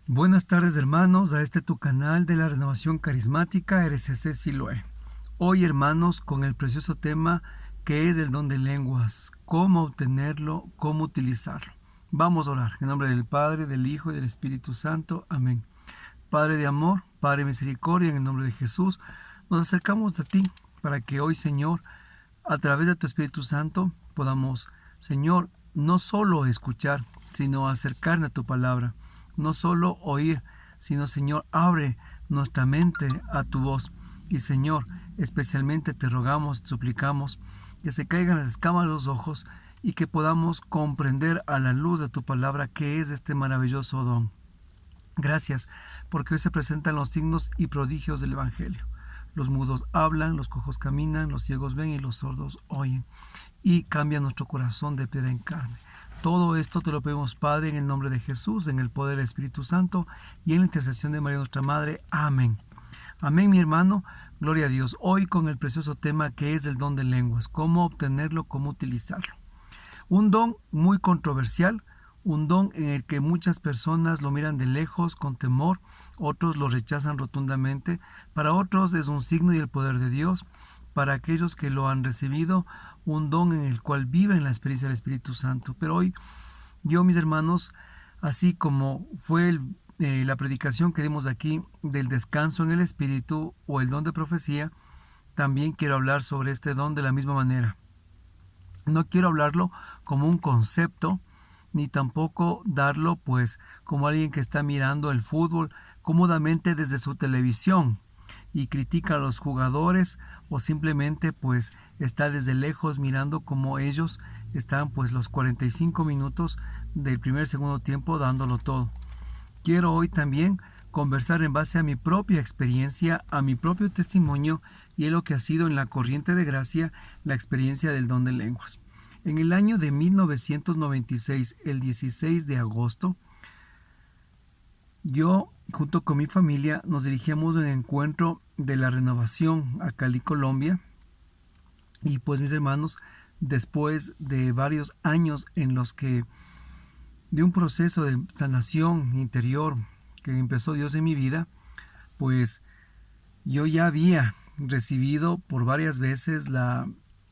Buenas tardes, hermanos, a este tu canal de la renovación carismática RCC Siloé. Hoy, hermanos, con el precioso tema que es el don de lenguas, cómo obtenerlo, cómo utilizarlo. Vamos a orar en nombre del Padre, del Hijo y del Espíritu Santo. Amén. Padre de amor, Padre de misericordia, en el nombre de Jesús, nos acercamos a ti para que hoy, Señor, a través de tu Espíritu Santo, podamos, Señor, no solo escuchar, sino acercarnos a tu palabra. No solo oír, sino, Señor, abre nuestra mente a tu voz. Y, Señor, especialmente te rogamos, te suplicamos, que se caigan las escamas de los ojos y que podamos comprender a la luz de tu palabra qué es este maravilloso don. Gracias, porque hoy se presentan los signos y prodigios del Evangelio. Los mudos hablan, los cojos caminan, los ciegos ven y los sordos oyen. Y cambia nuestro corazón de piedra en carne. Todo esto te lo pedimos, Padre, en el nombre de Jesús, en el poder del Espíritu Santo y en la intercesión de María nuestra Madre. Amén. Amén, mi hermano. Gloria a Dios. Hoy con el precioso tema que es el don de lenguas. Cómo obtenerlo, cómo utilizarlo. Un don muy controversial. Un don en el que muchas personas lo miran de lejos, con temor. Otros lo rechazan rotundamente. Para otros es un signo y el poder de Dios. Para aquellos que lo han recibido, un don en el cual viven la experiencia del Espíritu Santo. Pero hoy, yo, mis hermanos, así como fue la predicación que dimos aquí del descanso en el Espíritu o el don de profecía, también quiero hablar sobre este don de la misma manera. No quiero hablarlo como un concepto, ni tampoco darlo pues como alguien que está mirando el fútbol cómodamente desde su televisión y critica a los jugadores o simplemente pues está desde lejos mirando como ellos están pues los 45 minutos del segundo tiempo dándolo todo. Quiero hoy también conversar en base a mi propia experiencia, a mi propio testimonio y en lo que ha sido en la corriente de gracia la experiencia del don de lenguas. En el año de 1996, el 16 de agosto, yo, junto con mi familia, nos dirigíamos a un encuentro de la renovación a Cali, Colombia. Y pues, mis hermanos, después de varios años en los que, de un proceso de sanación interior que empezó Dios en mi vida, pues yo ya había recibido por varias veces la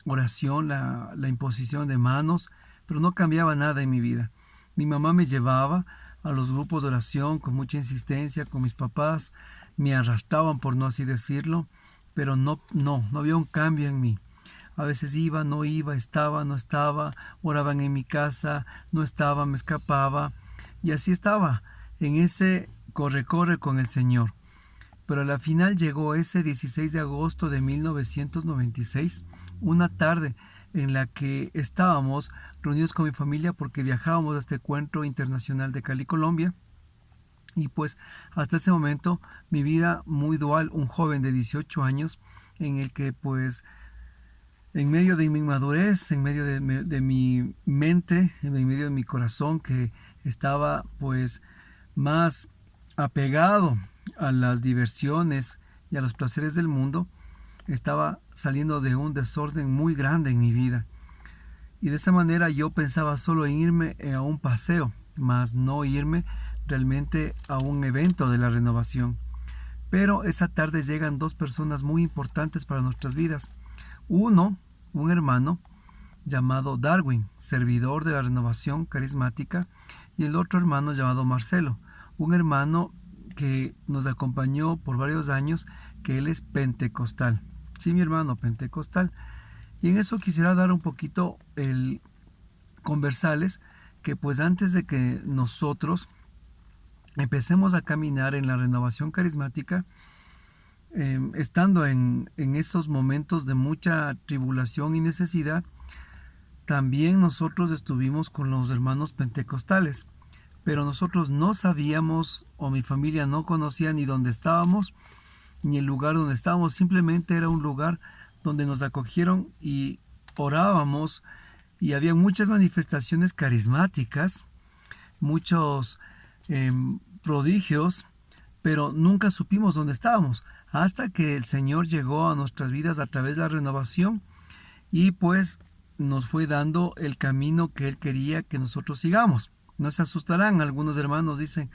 oración, la imposición de manos, pero no cambiaba nada en mi vida. Mi mamá me llevaba a los grupos de oración con mucha insistencia, con mis papás, me arrastraban por no así decirlo, pero no había un cambio en mí. A veces iba, no iba, estaba, no estaba, oraban en mi casa, no estaba, me escapaba, y así estaba, en ese corre-corre con el Señor. Pero a la final llegó ese 16 de agosto de 1996, una tarde en la que estábamos reunidos con mi familia porque viajábamos a este encuentro internacional de Cali, Colombia. Y pues hasta ese momento mi vida muy dual, un joven de 18 años en el que pues en medio de mi inmadurez, en medio de mi mente, en medio de mi corazón que estaba pues más apegado a las diversiones y a los placeres del mundo, estaba saliendo de un desorden muy grande en mi vida. Y de esa manera yo pensaba solo en irme a un paseo, más no irme realmente a un evento de la renovación. Pero esa tarde llegan dos personas muy importantes para nuestras vidas. Uno, un hermano llamado Darwin, servidor de la renovación carismática, y el otro hermano llamado Marcelo, un hermano que nos acompañó por varios años, que él es pentecostal. Sí, mi hermano, pentecostal. Y en eso quisiera dar un poquito el conversarles que pues antes de que nosotros empecemos a caminar en la renovación carismática, estando en esos momentos de mucha tribulación y necesidad, también nosotros estuvimos con los hermanos pentecostales, pero nosotros no sabíamos, o mi familia no conocía ni dónde estábamos, ni el lugar donde estábamos. Simplemente era un lugar donde nos acogieron y orábamos, y había muchas manifestaciones carismáticas, muchos prodigios, pero nunca supimos dónde estábamos, hasta que el Señor llegó a nuestras vidas a través de la renovación y pues nos fue dando el camino que Él quería que nosotros sigamos. No se asustarán, algunos hermanos dicen,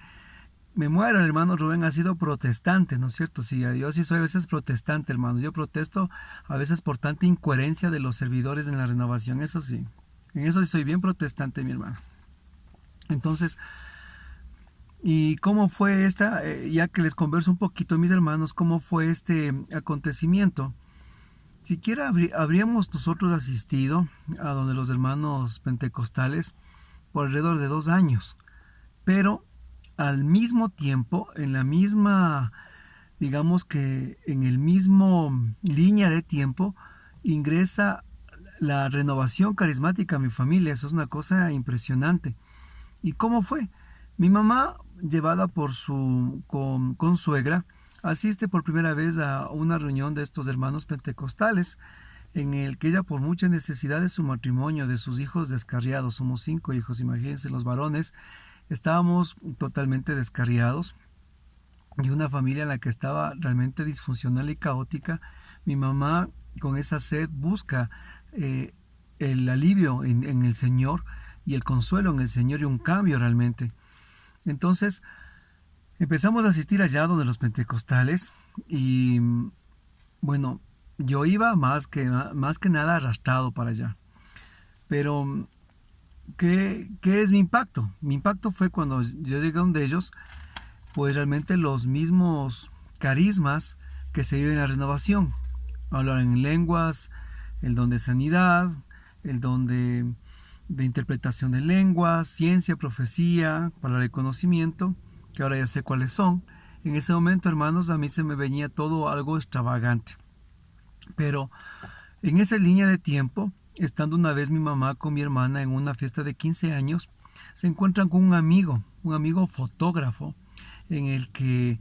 me muero, el hermano Rubén ha sido protestante, ¿no es cierto? Sí, yo sí soy a veces protestante, hermanos. Yo protesto a veces por tanta incoherencia de los servidores en la renovación, eso sí. En eso sí soy bien protestante, mi hermano. Entonces, ¿y cómo fue esta? Ya que les converso un poquito, mis hermanos, ¿cómo fue este acontecimiento? Siquiera habríamos nosotros asistido a donde los hermanos pentecostales por alrededor de 2 años, pero al mismo tiempo, en la misma, digamos que en el mismo línea de tiempo, ingresa la renovación carismática a mi familia. Eso es una cosa impresionante. ¿Y cómo fue? Mi mamá, llevada por su consuegra, asiste por primera vez a una reunión de estos hermanos pentecostales, en el que ella, por mucha necesidad de su matrimonio, de sus hijos descarriados, somos 5 hijos, imagínense los varones, estábamos totalmente descarriados, y una familia en la que estaba realmente disfuncional y caótica. Mi mamá, con esa sed, busca el alivio en el Señor y el consuelo en el Señor y un cambio realmente. Entonces empezamos a asistir allá donde los pentecostales y bueno, yo iba más que nada arrastrado para allá. Pero ¿qué es mi impacto? Mi impacto fue cuando yo llegué donde ellos, pues realmente los mismos carismas que se viven en la renovación. Hablar en lenguas, el don de sanidad, el don de interpretación de lenguas, ciencia, profecía, palabra de conocimiento, que ahora ya sé cuáles son. En ese momento, hermanos, a mí se me venía todo algo extravagante. Pero en esa línea de tiempo, estando una vez mi mamá con mi hermana en una fiesta de 15 años, se encuentran con un amigo fotógrafo, en el que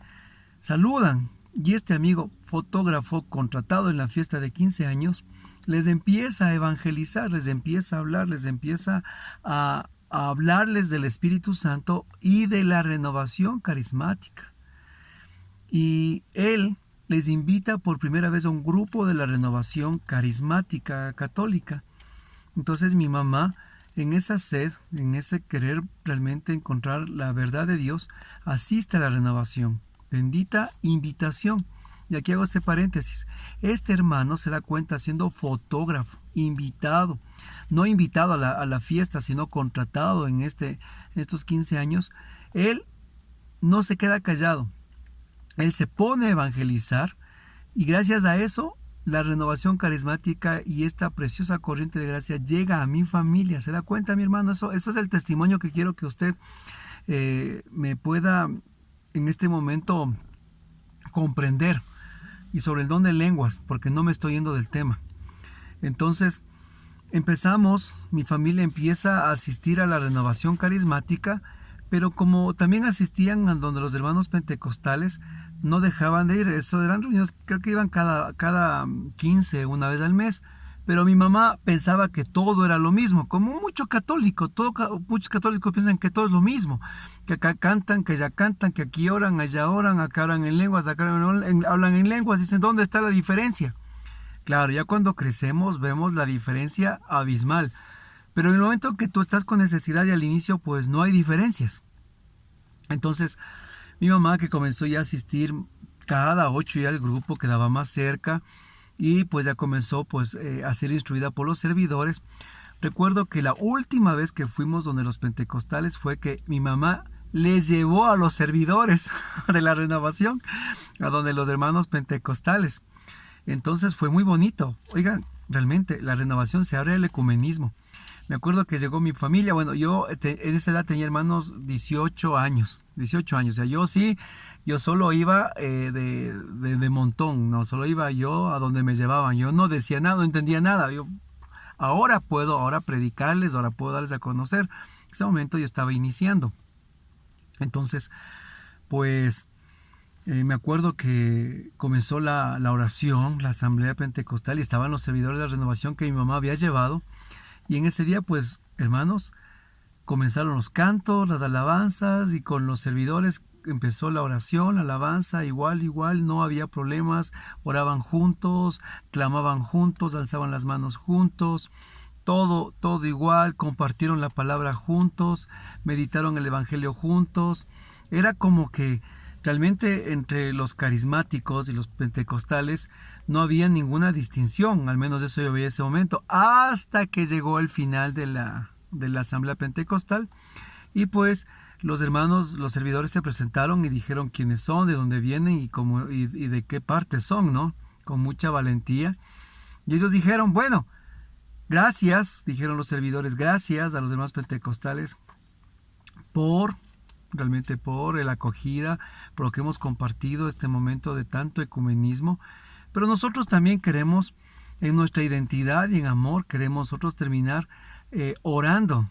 saludan. Y este amigo fotógrafo contratado en la fiesta de 15 años les empieza a evangelizar, les empieza a hablar, les empieza a hablarles del Espíritu Santo y de la renovación carismática. Y él les invita por primera vez a un grupo de la renovación carismática católica. Entonces mi mamá, en esa sed, en ese querer realmente encontrar la verdad de Dios, asiste a la renovación. Bendita invitación. Y aquí hago ese paréntesis. Este hermano se da cuenta siendo fotógrafo, invitado, no invitado a la fiesta, sino contratado en estos 15 años. Él no se queda callado. Él se pone a evangelizar y gracias a eso la renovación carismática y esta preciosa corriente de gracia llega a mi familia. ¿Se da cuenta, mi hermano? Eso es el testimonio que quiero que usted me pueda en este momento comprender. Y sobre el don de lenguas, porque no me estoy yendo del tema. Entonces, mi familia empieza a asistir a la renovación carismática, pero como también asistían a donde los hermanos pentecostales, no dejaban de ir. Eso eran reuniones, creo que iban cada 15, una vez al mes. Pero mi mamá pensaba que todo era lo mismo, como muchos católicos piensan que todo es lo mismo, que acá cantan, que allá cantan, que aquí oran, allá oran, acá hablan en lenguas, acá hablan en lenguas, dicen, ¿dónde está la diferencia? Claro, ya cuando crecemos vemos la diferencia abismal, pero en el momento que tú estás con necesidad y al inicio pues no hay diferencias. Entonces mi mamá, que comenzó ya a asistir cada 8 ya al grupo, quedaba más cerca, y pues ya comenzó pues a ser instruida por los servidores. Recuerdo que la última vez que fuimos donde los pentecostales fue que mi mamá les llevó a los servidores de la renovación, a donde los hermanos pentecostales. Entonces fue muy bonito. Oigan, realmente la renovación se abre al ecumenismo. Me acuerdo que llegó mi familia, bueno, yo en esa edad tenía hermanos 18 años, o sea, yo solo iba de montón, no, solo iba yo a donde me llevaban, yo no decía nada, no entendía nada, ahora puedo predicarles, ahora puedo darles a conocer. En ese momento yo estaba iniciando. Entonces, pues, me acuerdo que comenzó la oración, la asamblea pentecostal, y estaban los servidores de la renovación que mi mamá había llevado. Y en ese día, pues, hermanos, comenzaron los cantos, las alabanzas, y con los servidores empezó la oración, la alabanza, igual, no había problemas, oraban juntos, clamaban juntos, alzaban las manos juntos, todo igual, compartieron la palabra juntos, meditaron el evangelio juntos, Era como que realmente entre los carismáticos y los pentecostales no había ninguna distinción, al menos eso yo veía en ese momento, hasta que llegó el final de la asamblea pentecostal y pues los hermanos, los servidores se presentaron y dijeron quiénes son, de dónde vienen y de qué parte son, ¿no? Con mucha valentía. Y ellos dijeron, bueno, gracias, dijeron los servidores, gracias a los demás pentecostales por, realmente por la acogida, por lo que hemos compartido este momento de tanto ecumenismo. Pero nosotros también queremos, en nuestra identidad y en amor, queremos nosotros terminar orando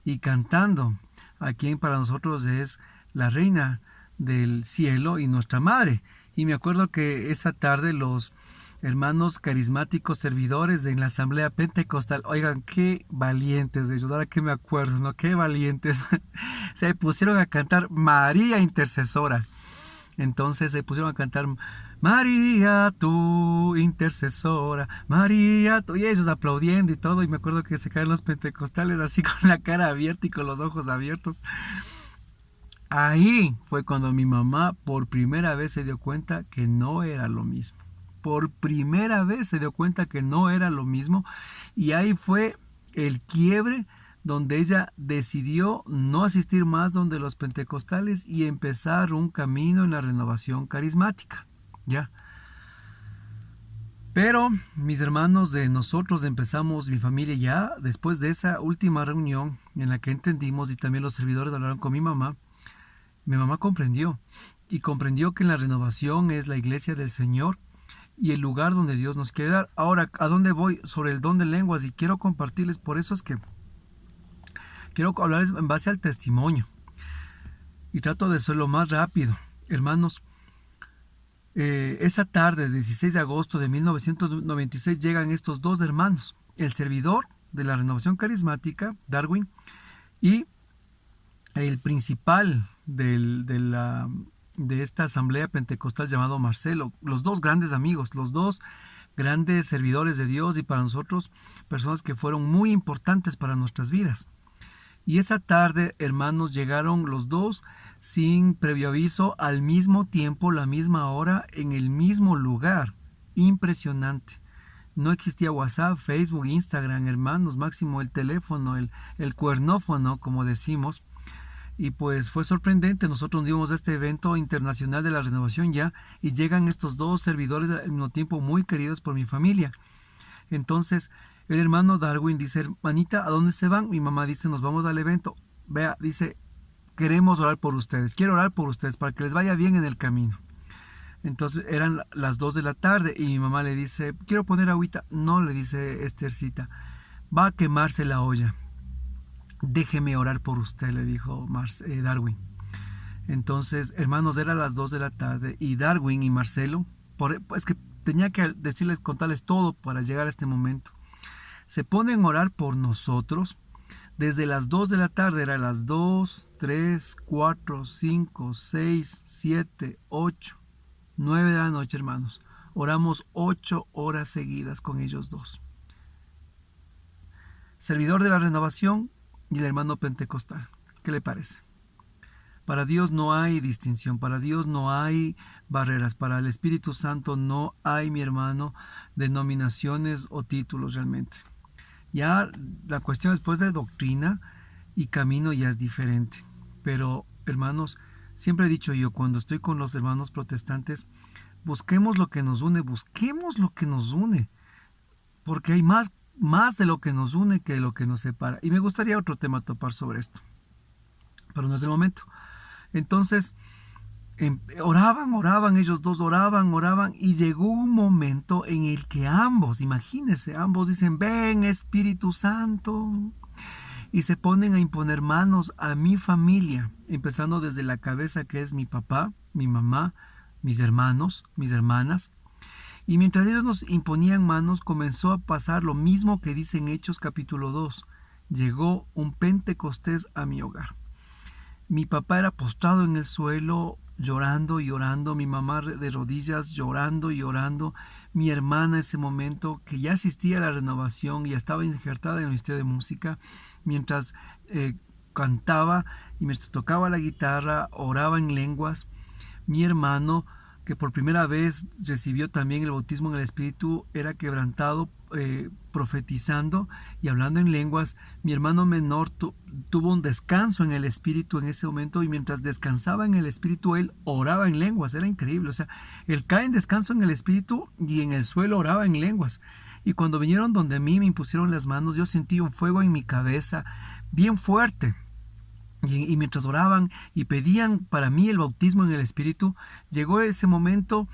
y cantando a quien para nosotros es la reina del cielo y nuestra madre. Y me acuerdo que esa tarde los hermanos carismáticos servidores en la asamblea pentecostal, oigan, qué valientes ellos, ahora que me acuerdo, ¿no? Qué valientes. Se pusieron a cantar María Intercesora. Entonces se pusieron a cantar María, tu intercesora, María, tú, y ellos aplaudiendo y todo, y me acuerdo que se caen los pentecostales así con la cara abierta y con los ojos abiertos. Ahí fue cuando mi mamá por primera vez se dio cuenta que no era lo mismo. Por primera vez se dio cuenta que no era lo mismo, y ahí fue el quiebre donde ella decidió no asistir más donde los pentecostales y empezar un camino en la renovación carismática. Ya. Pero mis hermanos de nosotros empezamos, mi familia ya, después de esa última reunión en la que entendimos y también los servidores hablaron con mi mamá comprendió y comprendió que la renovación es la iglesia del Señor y el lugar donde Dios nos quiere dar. Ahora, ¿a dónde voy? Sobre el don de lenguas, y quiero compartirles, por eso es que quiero hablarles en base al testimonio y trato de hacerlo más rápido. Hermanos, esa tarde, 16 de agosto de 1996, llegan estos dos hermanos, el servidor de la renovación carismática, Darwin, y el principal de esta asamblea pentecostal llamado Marcelo, los dos grandes amigos, los dos grandes servidores de Dios y para nosotros personas que fueron muy importantes para nuestras vidas. Y esa tarde, hermanos, llegaron los dos sin previo aviso, al mismo tiempo, la misma hora, en el mismo lugar. Impresionante. No existía WhatsApp, Facebook, Instagram, hermanos, máximo el teléfono, el cuernófono, como decimos. Y pues fue sorprendente, nosotros nos dimos a este evento internacional de la renovación ya, y llegan estos dos servidores al mismo tiempo muy queridos por mi familia. Entonces, el hermano Darwin dice, hermanita, ¿a dónde se van? Mi mamá dice, nos vamos al evento. Vea, dice, queremos orar por ustedes, quiero orar por ustedes para que les vaya bien en el camino. Entonces eran las 2 de la tarde y mi mamá le dice, quiero poner agüita. No, le dice Esthercita, va a quemarse la olla. Déjeme orar por usted, le dijo Darwin. Entonces, hermanos, eran las 2 de la tarde y Darwin y Marcelo, pues que tenía que decirles, contarles todo para llegar a este momento, se ponen a orar por nosotros desde las 2 de la tarde, eran las 2, 3, 4, 5, 6, 7, 8, 9 de la noche, hermanos. Oramos 8 horas seguidas con ellos dos. Servidor de la renovación y el hermano pentecostal. ¿Qué le parece? Para Dios no hay distinción, para Dios no hay barreras, para el Espíritu Santo no hay, mi hermano, denominaciones o títulos realmente. Ya la cuestión después de doctrina y camino ya es diferente. Pero, hermanos, siempre he dicho yo, cuando estoy con los hermanos protestantes, busquemos lo que nos une, porque hay más de lo que nos une que de lo que nos separa. Y me gustaría otro tema topar sobre esto, pero no es el momento. Entonces, oraban, ellos dos oraban, y llegó un momento en el que ambos, imagínense, ambos dicen, ven Espíritu Santo, y se ponen a imponer manos a mi familia, empezando desde la cabeza, que es mi papá, mi mamá, mis hermanos, mis hermanas. Y mientras ellos nos imponían manos, comenzó a pasar lo mismo que dice en Hechos capítulo 2. Llegó un Pentecostés a mi hogar. Mi papá era postrado en el suelo, llorando y orando. Mi mamá de rodillas, llorando y orando. Mi hermana en ese momento, que ya asistía a la renovación y ya estaba injertada en el ministerio de música, mientras cantaba y mientras tocaba la guitarra, oraba en lenguas. Mi hermano, que por primera vez recibió también el bautismo en el Espíritu, era quebrantado, profetizando y hablando en lenguas. Mi hermano menor tuvo un descanso en el Espíritu en ese momento, y mientras descansaba en el Espíritu, él oraba en lenguas. Era increíble. O sea, él cae en descanso en el Espíritu y en el suelo oraba en lenguas. Y cuando vinieron donde mí, me impusieron las manos, yo sentí un fuego en mi cabeza bien fuerte. Y mientras oraban y pedían para mí el bautismo en el Espíritu, llegó ese momento,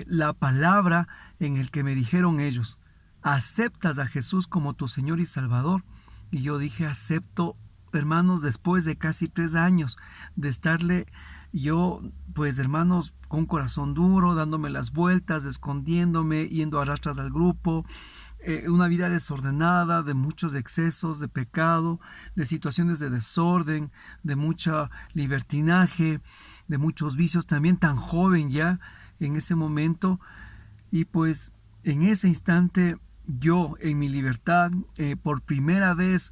la palabra en el que me dijeron ellos: ¿aceptas a Jesús como tu Señor y Salvador? Y yo dije: acepto, hermanos, después de casi 3 años de estarle yo, pues hermanos, con un corazón duro, dándome las vueltas, escondiéndome, yendo a rastras al grupo, una vida desordenada, de muchos excesos, de pecado, de situaciones de desorden, de mucha libertinaje, de muchos vicios, también tan joven ya en ese momento. Y pues en ese instante yo, en mi libertad, por primera vez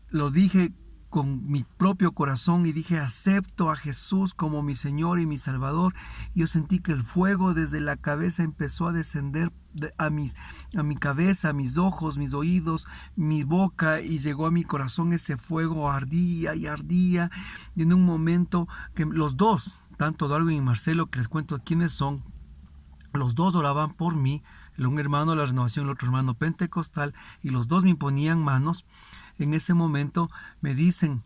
lo dije con mi propio corazón y dije: acepto a Jesús como mi Señor y mi Salvador. Yo sentí que el fuego desde la cabeza empezó a descender a mi cabeza, a mis ojos, mis oídos, mi boca, y llegó a mi corazón. Ese fuego ardía y ardía, y en un momento que los dos, tanto Darwin y Marcelo, que les cuento quiénes son, los dos oraban por mí, un hermano de la Renovación, el otro hermano pentecostal, y los dos me imponían manos. En ese momento me dicen: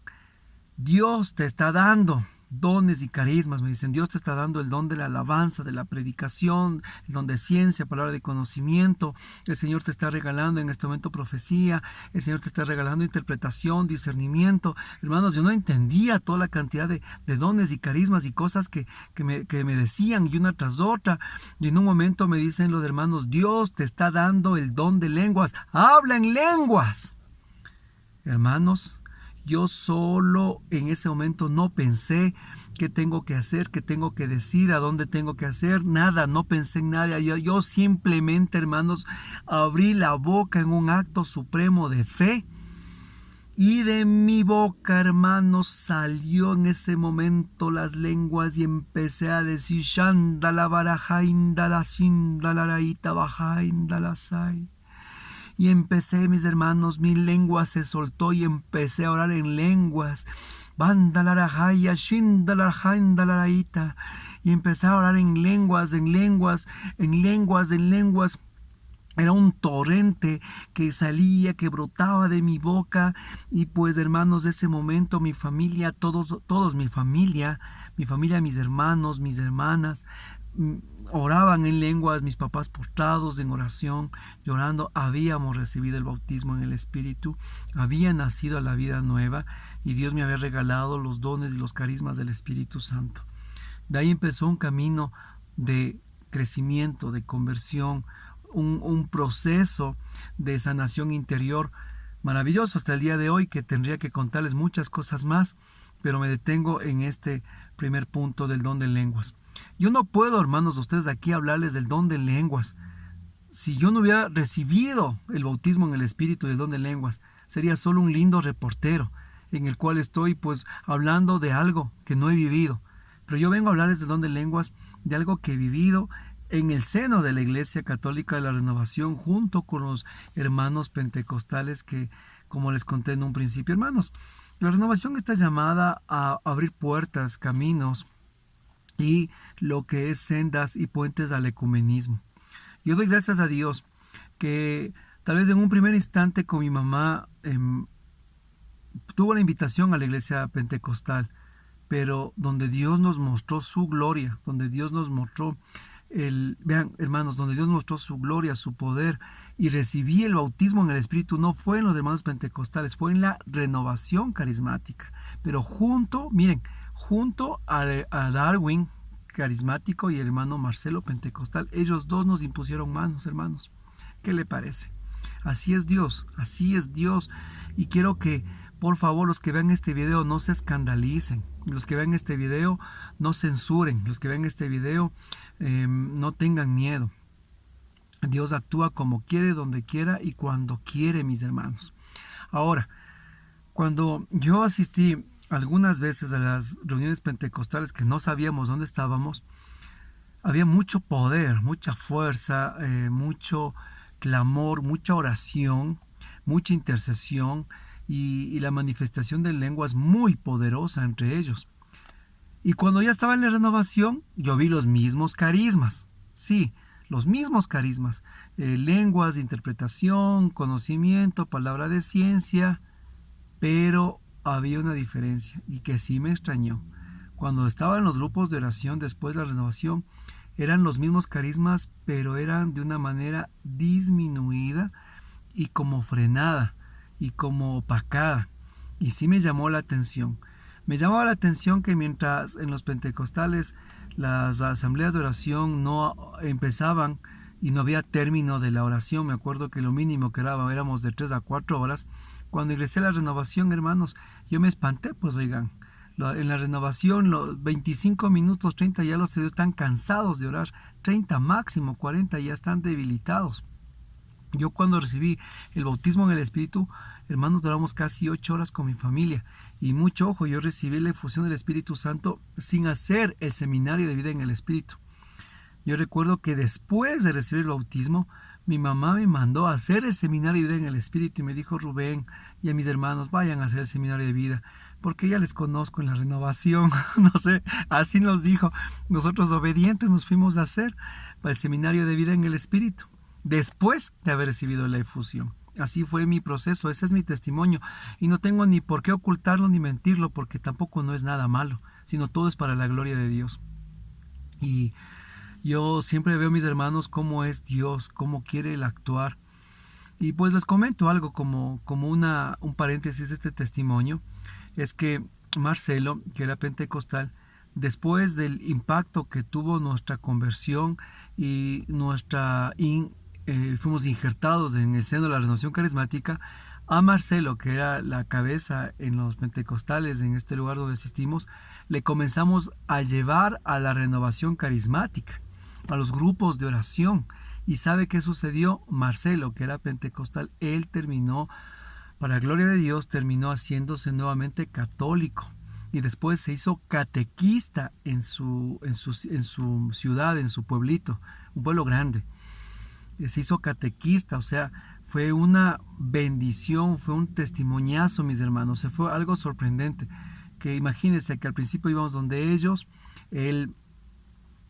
Dios te está dando dones y carismas. Me dicen: Dios te está dando el don de la alabanza, de la predicación, el don de ciencia, palabra de conocimiento. El Señor te está regalando en este momento profecía. El Señor te está regalando interpretación, discernimiento. Hermanos, yo no entendía toda la cantidad de dones y carismas y cosas que me decían, y una tras otra. Y en un momento me dicen los hermanos: Dios te está dando el don de lenguas. ¡Habla en lenguas! Hermanos, yo solo en ese momento no pensé qué tengo que hacer, qué tengo que decir, a dónde tengo que hacer, nada, no pensé en nada. Yo simplemente, hermanos, abrí la boca en un acto supremo de fe, y de mi boca, hermanos, salió en ese momento las lenguas, y empecé a decir: Shandala barajaindala sindala raita bajaindala sai. Y empecé, mis hermanos, mi lengua se soltó y empecé a orar en lenguas. Bandalarajaya, shindalarjaindalaraita. Y empecé a orar en lenguas, en lenguas, en lenguas, en lenguas. Era un torrente que salía, que brotaba de mi boca. Y pues, hermanos, de ese momento mi familia, todos mi familia, mis hermanos, mis hermanas, oraban en lenguas, mis papás postrados en oración, llorando. Habíamos recibido el bautismo en el Espíritu, había nacido a la vida nueva, y Dios me había regalado los dones y los carismas del Espíritu Santo. De ahí empezó un camino de crecimiento, de conversión, un proceso de sanación interior maravilloso hasta el día de hoy, que tendría que contarles muchas cosas más, pero me detengo en este primer punto del don de lenguas. Yo no puedo, hermanos, ustedes aquí hablarles del don de lenguas si yo no hubiera recibido el bautismo en el Espíritu y el don de lenguas. Sería solo un lindo reportero en el cual estoy pues hablando de algo que no he vivido. Pero yo vengo a hablarles del don de lenguas, de algo que he vivido en el seno de la Iglesia Católica de la Renovación, junto con los hermanos pentecostales que, como les conté en un principio, hermanos, la renovación está llamada a abrir puertas, caminos y lo que es sendas y puentes al ecumenismo. Yo doy gracias a Dios que tal vez en un primer instante con mi mamá tuvo la invitación a la iglesia pentecostal, pero donde Dios nos mostró su gloria, donde Dios nos mostró vean, hermanos, donde Dios mostró su gloria, su poder, y recibí el bautismo en el Espíritu, no fue en los hermanos pentecostales, fue en la renovación carismática. Pero junto a Darwin carismático y el hermano Marcelo pentecostal, ellos dos nos impusieron manos, hermanos. ¿Qué le parece? Así es Dios, así es Dios. Y quiero que, por favor, los que vean este video no se escandalicen, los que vean este video no censuren, los que vean este video no tengan miedo. Dios actúa como quiere, donde quiera y cuando quiere, mis hermanos. Ahora, Cuando yo asistí algunas veces a las reuniones pentecostales que no sabíamos dónde estábamos, había mucho poder, mucha fuerza, mucho clamor, mucha oración, mucha intercesión y la manifestación de lenguas muy poderosa entre ellos. Y cuando ya estaba en la renovación, yo vi los mismos carismas. Sí, los mismos carismas. Lenguas de interpretación, conocimiento, palabra de ciencia. Pero había una diferencia y que sí me extrañó. Cuando estaba en los grupos de oración después de la renovación, eran los mismos carismas, pero eran de una manera disminuida y como frenada y como opacada. Y sí me llamó la atención. Me llamaba la atención que mientras en los pentecostales las asambleas de oración no empezaban y no había término de la oración, me acuerdo que lo mínimo que éramos de 3 a 4 horas. Cuando ingresé a la renovación, hermanos, yo me espanté, pues oigan, en la renovación los 25 minutos, 30 ya los estudiantes están cansados de orar, 30 máximo, 40 ya están debilitados. Yo cuando recibí el bautismo en el Espíritu, hermanos, duramos casi 8 horas con mi familia. Y mucho ojo, yo recibí la efusión del Espíritu Santo sin hacer el seminario de vida en el Espíritu. Yo recuerdo que después de recibir el bautismo, mi mamá me mandó a hacer el seminario de vida en el Espíritu y me dijo: Rubén y a mis hermanos, vayan a hacer el seminario de vida, porque ya les conozco en la renovación. No sé, así nos dijo. Nosotros obedientes nos fuimos a hacer el seminario de vida en el Espíritu, después de haber recibido la efusión. Así fue mi proceso, ese es mi testimonio. Y no tengo ni por qué ocultarlo ni mentirlo, porque tampoco no es nada malo, sino todo es para la gloria de Dios. Y yo siempre veo a mis hermanos cómo es Dios, cómo quiere Él actuar. Y pues les comento algo como un paréntesis de este testimonio. Es que Marcelo, que era pentecostal, después del impacto que tuvo nuestra conversión y fuimos injertados en el seno de la renovación carismática, a Marcelo, que era la cabeza en los pentecostales en este lugar donde asistimos, le comenzamos a llevar a la renovación carismática, a los grupos de oración. ¿Y sabe qué sucedió? Marcelo, que era pentecostal, él terminó, para gloria de Dios, terminó haciéndose nuevamente católico. Y después se hizo catequista en su ciudad, en su pueblito, un pueblo grande. Se hizo catequista, o sea, fue una bendición, fue un testimoniazo, mis hermanos. Se fue algo sorprendente. Que imagínense que al principio íbamos donde ellos, él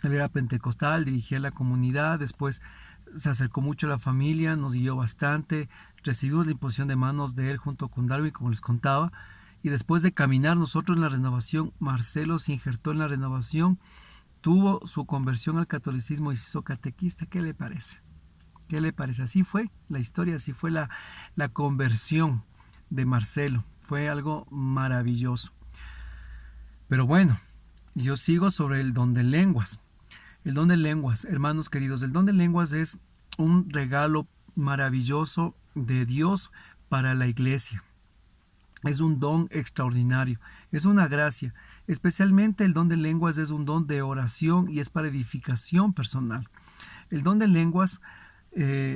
era pentecostal, dirigía la comunidad, después se acercó mucho a la familia, nos guió bastante, recibimos la imposición de manos de él junto con Darwin, como les contaba, y después de caminar nosotros en la renovación, Marcelo se injertó en la renovación, tuvo su conversión al catolicismo y se hizo catequista. ¿Qué le parece? ¿Qué le parece? Así fue la historia, así fue la conversión de Marcelo. Fue algo maravilloso. Pero bueno, yo sigo sobre el don de lenguas. El don de lenguas, hermanos queridos, el don de lenguas es un regalo maravilloso de Dios para la iglesia. Es un don extraordinario, es una gracia. Especialmente el don de lenguas es un don de oración y es para edificación personal. El don de lenguas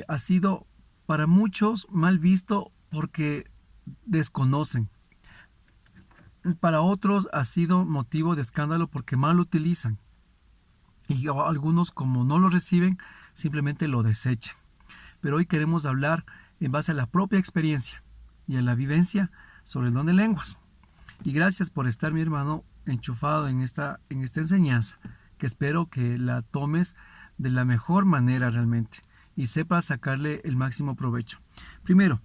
ha sido para muchos mal visto porque desconocen. Para otros ha sido motivo de escándalo porque mal lo utilizan. Y algunos, como no lo reciben, simplemente lo desechan. Pero hoy queremos hablar en base a la propia experiencia y a la vivencia sobre el don de lenguas. Y gracias por estar, mi hermano, enchufado en esta enseñanza, que espero que la tomes de la mejor manera realmente y sepas sacarle el máximo provecho. Primero,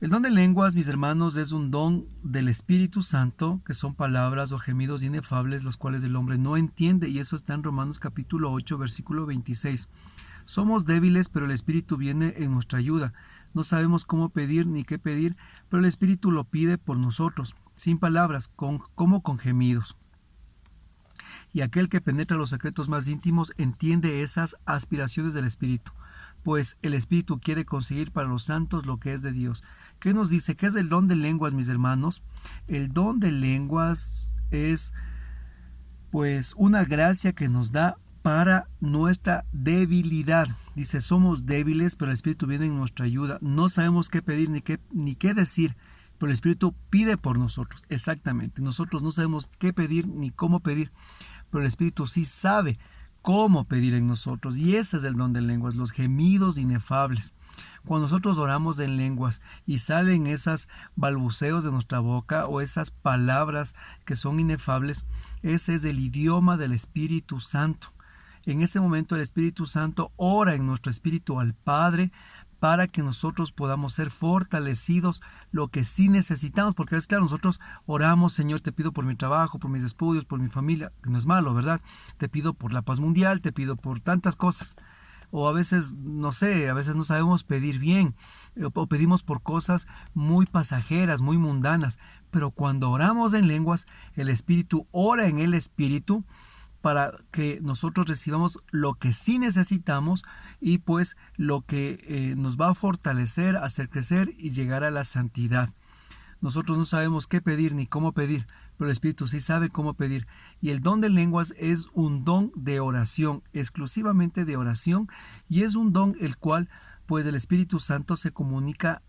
el don de lenguas, mis hermanos, es un don del Espíritu Santo, que son palabras o gemidos inefables, los cuales el hombre no entiende, y eso está en Romanos capítulo 8, versículo 26. Somos débiles, pero el Espíritu viene en nuestra ayuda. No sabemos cómo pedir ni qué pedir, pero el Espíritu lo pide por nosotros, sin palabras, como con gemidos. Y aquel que penetra los secretos más íntimos entiende esas aspiraciones del Espíritu, pues el Espíritu quiere conseguir para los santos lo que es de Dios. ¿Qué nos dice? ¿Qué es el don de lenguas, mis hermanos? El don de lenguas es, pues, una gracia que nos da para nuestra debilidad. Dice, somos débiles, pero el Espíritu viene en nuestra ayuda. No sabemos qué pedir ni qué decir, pero el Espíritu pide por nosotros, exactamente. Nosotros no sabemos qué pedir ni cómo pedir, pero el Espíritu sí sabe cómo pedir en nosotros, y ese es el don de lenguas, los gemidos inefables. Cuando nosotros oramos en lenguas y salen esos balbuceos de nuestra boca o esas palabras que son inefables, ese es el idioma del Espíritu Santo. En ese momento el Espíritu Santo ora en nuestro espíritu al Padre para que nosotros podamos ser fortalecidos, lo que sí necesitamos, porque es claro, nosotros oramos: Señor, te pido por mi trabajo, por mis estudios, por mi familia, que no es malo, ¿verdad? Te pido por la paz mundial, te pido por tantas cosas. O a veces, no sé, a veces no sabemos pedir bien, o pedimos por cosas muy pasajeras, muy mundanas, pero cuando oramos en lenguas, el Espíritu ora en el Espíritu para que nosotros recibamos lo que sí necesitamos, y pues lo que nos va a fortalecer, hacer crecer y llegar a la santidad. Nosotros no sabemos qué pedir ni cómo pedir, pero el Espíritu sí sabe cómo pedir. Y el don de lenguas es un don de oración, exclusivamente de oración, y es un don el cual pues el Espíritu Santo se comunica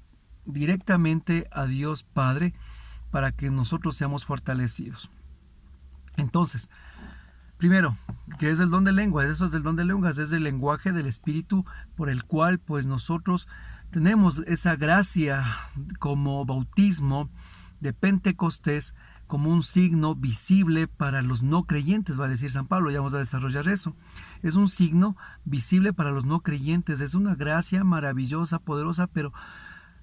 directamente a Dios Padre para que nosotros seamos fortalecidos. Entonces, primero, ¿qué es el don de lenguas? Eso es el don de lenguas, es el lenguaje del Espíritu por el cual pues nosotros tenemos esa gracia como bautismo de Pentecostés, como un signo visible para los no creyentes, va a decir San Pablo. Ya vamos a desarrollar eso. Es un signo visible para los no creyentes, es una gracia maravillosa, poderosa, pero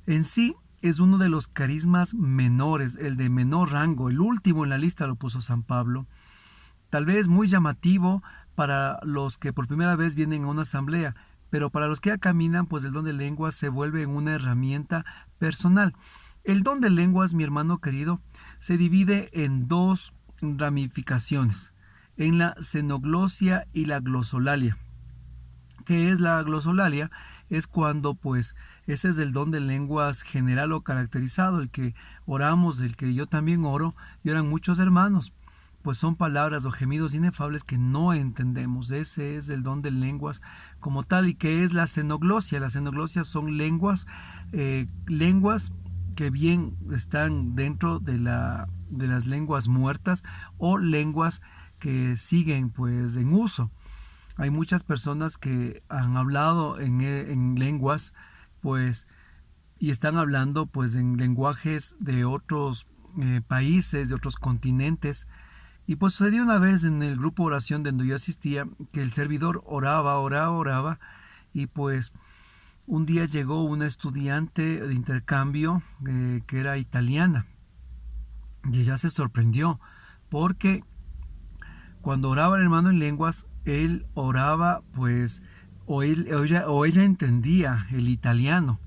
en sí es uno de los carismas menores, el de menor rango. El último en la lista lo puso San Pablo. Tal vez muy llamativo para los que por primera vez vienen a una asamblea, pero para los que ya caminan, pues el don de lenguas se vuelve una herramienta personal. El don de lenguas, mi hermano querido, se divide en dos ramificaciones, en la xenoglosia y la glosolalia. ¿Qué es la glosolalia? Es cuando pues ese es el don de lenguas general o caracterizado, el que oramos, el que yo también oro, y oran muchos hermanos. Pues son palabras o gemidos inefables que no entendemos. Ese es el don de lenguas como tal. ¿Y qué es la xenoglosia? La xenoglosia son lenguas que bien están dentro de las lenguas muertas o lenguas que siguen pues en uso. Hay muchas personas que han hablado en lenguas pues y están hablando pues en lenguajes de otros países, de otros continentes. Y pues sucedió una vez en el grupo de oración donde yo asistía que el servidor oraba, y pues un día llegó una estudiante de intercambio que era italiana, y ella se sorprendió porque cuando oraba el hermano en lenguas, él oraba pues o ella entendía el italiano,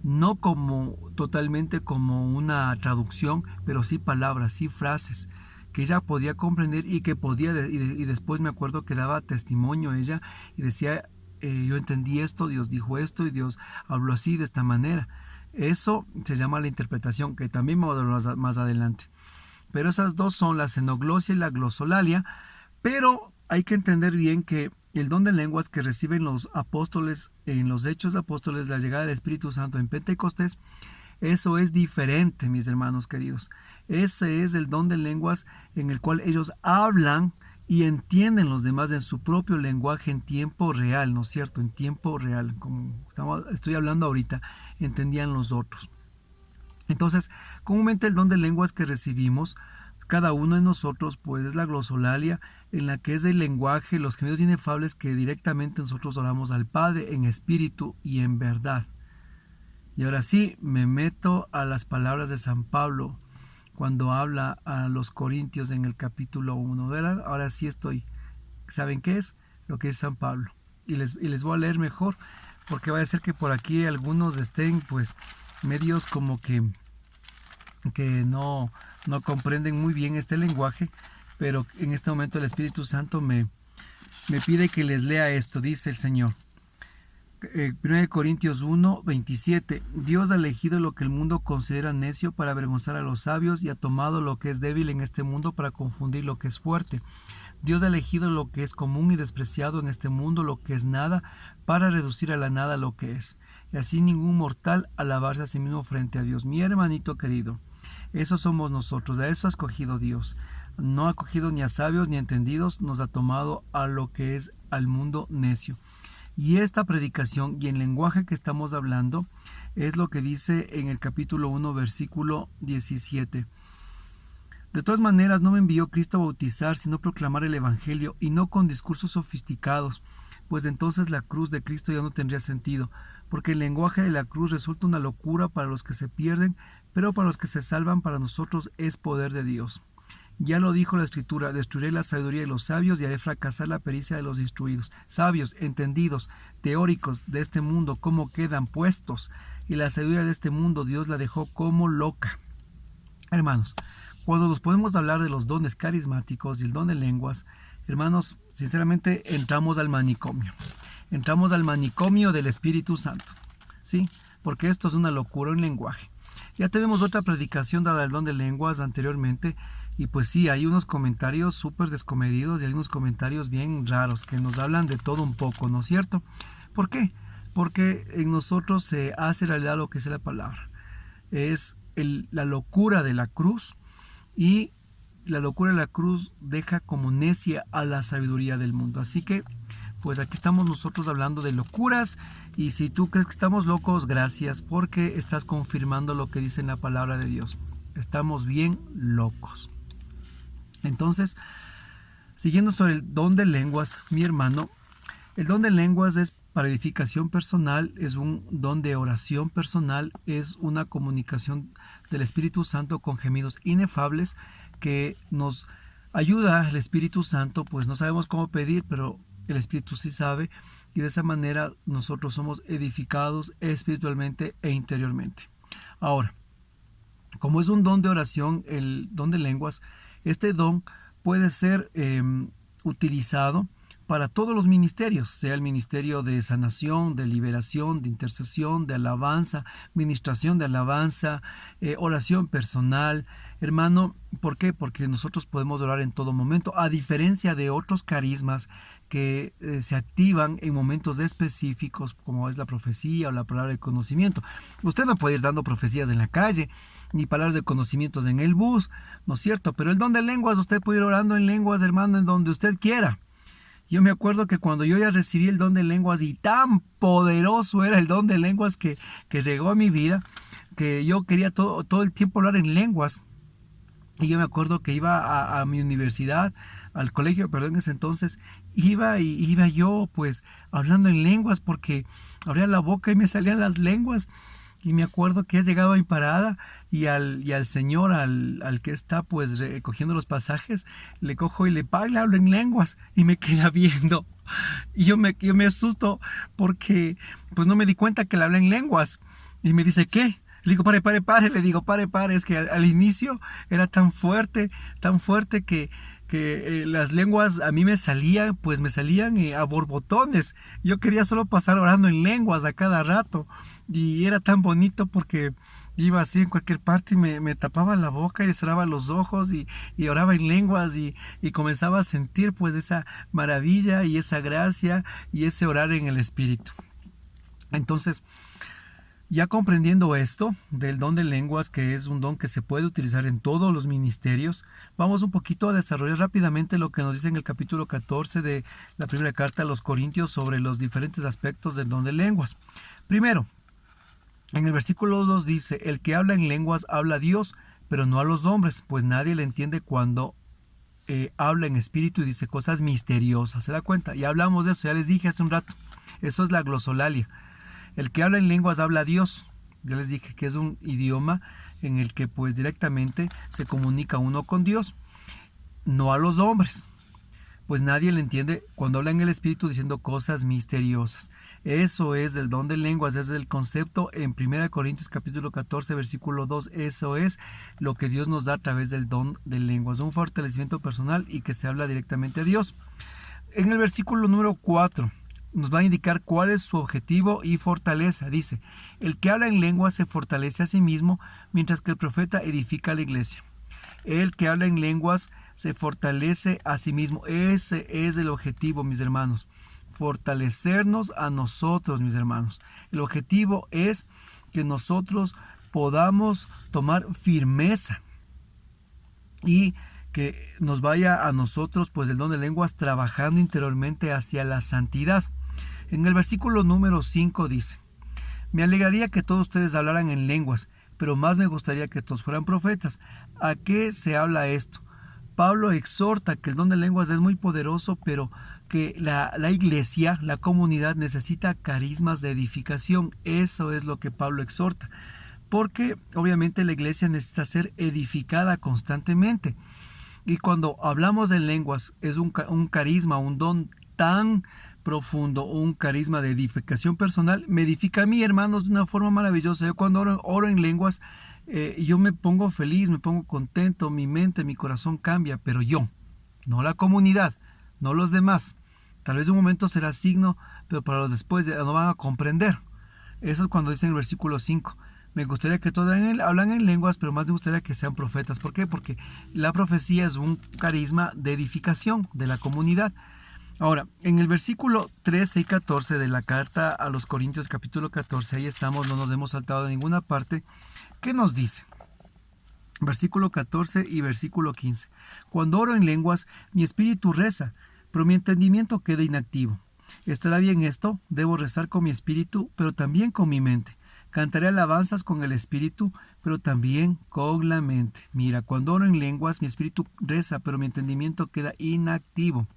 no como totalmente como una traducción, pero sí palabras, sí frases que ella podía comprender y que podía, y después me acuerdo que daba testimonio ella y decía, yo entendí esto, Dios dijo esto y Dios habló así, de esta manera. Eso se llama la interpretación, que también vamos a hablar más adelante. Pero esas dos son la xenoglosia y la glosolalia, pero hay que entender bien que el don de lenguas que reciben los apóstoles en los Hechos de Apóstoles, la llegada del Espíritu Santo en Pentecostés, eso es diferente, mis hermanos queridos. Ese es el don de lenguas en el cual ellos hablan y entienden los demás en su propio lenguaje en tiempo real, ¿no es cierto? En tiempo real, como estoy hablando ahorita, entendían los otros. Entonces, comúnmente el don de lenguas que recibimos, cada uno de nosotros, pues es la glosolalia, en la que es el lenguaje, los gemidos inefables que directamente nosotros oramos al Padre en espíritu y en verdad. Y ahora sí, me meto a las palabras de San Pablo cuando habla a los Corintios en el capítulo 1, ¿verdad? Ahora sí ¿saben qué es? Lo que es San Pablo. Y les voy a leer mejor, porque va a ser que por aquí algunos estén pues medios como que no comprenden muy bien este lenguaje, pero en este momento el Espíritu Santo me pide que les lea esto. Dice el Señor. 1 Corintios 1, 27. Dios ha elegido lo que el mundo considera necio para avergonzar a los sabios, y ha tomado lo que es débil en este mundo para confundir lo que es fuerte. Dios ha elegido lo que es común y despreciado en este mundo, lo que es nada, para reducir a la nada lo que es. Y así ningún mortal alabarse a sí mismo frente a Dios. Mi hermanito querido, Eso somos nosotros, a eso ha escogido Dios. No ha cogido ni a sabios ni a entendidos, nos ha tomado a lo que es al mundo necio. Y esta predicación y el lenguaje que estamos hablando es lo que dice en el capítulo 1, versículo 17. De todas maneras, no me envió Cristo a bautizar, sino a proclamar el Evangelio, y no con discursos sofisticados, pues entonces la cruz de Cristo ya no tendría sentido, porque el lenguaje de la cruz resulta una locura para los que se pierden, pero para los que se salvan, para nosotros es poder de Dios. Ya lo dijo la Escritura: destruiré la sabiduría de los sabios y haré fracasar la pericia de los instruidos. Sabios, entendidos, teóricos de este mundo, cómo quedan puestos, y la sabiduría de este mundo Dios la dejó como loca. Hermanos, cuando nos podemos hablar de los dones carismáticos y el don de lenguas, hermanos, sinceramente entramos al manicomio. Entramos al manicomio del Espíritu Santo, ¿sí? Porque esto es una locura, un lenguaje. Ya tenemos otra predicación dada al don de lenguas anteriormente, y pues sí, hay unos comentarios súper descomedidos y hay unos comentarios bien raros que nos hablan de todo un poco, ¿no es cierto? ¿Por qué? Porque en nosotros se hace realidad lo que es la palabra. Es la locura de la cruz, y la locura de la cruz deja como necia a la sabiduría del mundo. Así que, pues aquí estamos nosotros hablando de locuras, y si tú crees que estamos locos, gracias, porque estás confirmando lo que dice en la palabra de Dios. Estamos bien locos. Entonces, siguiendo sobre el don de lenguas, mi hermano, el don de lenguas es para edificación personal, es un don de oración personal, es una comunicación del Espíritu Santo con gemidos inefables que nos ayuda el Espíritu Santo, pues no sabemos cómo pedir, pero el Espíritu sí sabe, y de esa manera nosotros somos edificados espiritualmente e interiormente. Ahora, como es un don de oración, el don de lenguas, este don puede ser utilizado para todos los ministerios, sea el ministerio de sanación, de liberación, de intercesión, de alabanza, ministración de alabanza, oración personal. Hermano, ¿por qué? Porque nosotros podemos orar en todo momento, a diferencia de otros carismas que se activan en momentos específicos, como es la profecía o la palabra de conocimiento. Usted no puede ir dando profecías en la calle, ni palabras de conocimientos en el bus, ¿no es cierto? Pero el don de lenguas, usted puede ir orando en lenguas, hermano, en donde usted quiera. Yo me acuerdo que cuando yo ya recibí el don de lenguas, y tan poderoso era el don de lenguas que llegó a mi vida, que yo quería todo el tiempo hablar en lenguas. Y yo me acuerdo que iba a mi universidad, al colegio, perdón, en ese entonces, iba yo pues hablando en lenguas, porque abría la boca y me salían las lenguas. Y me acuerdo que he llegado a mi parada, y al señor, al que está pues recogiendo los pasajes, le cojo y le hablo en lenguas, y me queda viendo. Y yo me asusto, porque pues no me di cuenta que le hablé en lenguas. Y me dice: ¿qué? Le digo: pare. Le digo: pare. Es que al inicio era tan fuerte que las lenguas a mí me salían a borbotones. Yo quería solo pasar orando en lenguas a cada rato, y era tan bonito porque iba así en cualquier parte y me tapaba la boca y cerraba los ojos y oraba en lenguas, y comenzaba a sentir pues esa maravilla y esa gracia y ese orar en el Espíritu. Entonces, ya comprendiendo esto del don de lenguas, que es un don que se puede utilizar en todos los ministerios, vamos un poquito a desarrollar rápidamente lo que nos dice en el capítulo 14 de la primera carta a los Corintios sobre los diferentes aspectos del don de lenguas. Primero, en el versículo 2 dice: el que habla en lenguas habla a Dios, pero no a los hombres, pues nadie le entiende cuando habla en espíritu y dice cosas misteriosas. ¿Se da cuenta? Ya hablamos de eso, ya les dije hace un rato. Eso es la glosolalia. El que habla en lenguas habla a Dios. Ya les dije que es un idioma en el que pues directamente se comunica uno con Dios, no a los hombres, pues nadie le entiende cuando habla en el Espíritu diciendo cosas misteriosas. Eso es el don de lenguas, ese es el concepto en 1 Corintios capítulo 14 versículo 2. Eso es lo que Dios nos da a través del don de lenguas, un fortalecimiento personal y que se habla directamente a Dios. En el versículo número 4 nos va a indicar cuál es su objetivo y fortaleza. Dice: el que habla en lenguas se fortalece a sí mismo, mientras que el profeta edifica a la iglesia. El que habla en lenguas se fortalece a sí mismo. Ese es el objetivo, mis hermanos. Fortalecernos a nosotros, mis hermanos. El objetivo es que nosotros podamos tomar firmeza y que nos vaya a nosotros pues el don de lenguas trabajando interiormente hacia la santidad. En el versículo número 5 dice: me alegraría que todos ustedes hablaran en lenguas, pero más me gustaría que todos fueran profetas. ¿A qué se habla esto? Pablo exhorta que el don de lenguas es muy poderoso, pero que la iglesia, la comunidad, necesita carismas de edificación. Eso es lo que Pablo exhorta, porque obviamente la iglesia necesita ser edificada constantemente. Y cuando hablamos en lenguas, es un carisma, un don tan profundo, un carisma de edificación personal. Me edifica a mí, hermanos, de una forma maravillosa. Yo cuando oro en lenguas, yo me pongo feliz, me pongo contento, mi mente, mi corazón cambia, pero yo, no la comunidad, no los demás. Tal vez un momento será signo, pero para los después no van a comprender. Eso es cuando dice en el versículo 5. Me gustaría que todos hablan en lenguas, pero más me gustaría que sean profetas. ¿Por qué? Porque la profecía es un carisma de edificación de la comunidad. Ahora, en el versículo 13 y 14 de la carta a los Corintios, capítulo 14, ahí estamos, no nos hemos saltado de ninguna parte. ¿Qué nos dice? Versículo 14 y versículo 15. Cuando oro en lenguas, mi espíritu reza, pero mi entendimiento queda inactivo. ¿Estará bien esto? Debo rezar con mi espíritu, pero también con mi mente. Cantaré alabanzas con el espíritu, pero también con la mente. Mira, cuando oro en lenguas, mi espíritu reza, pero mi entendimiento queda inactivo.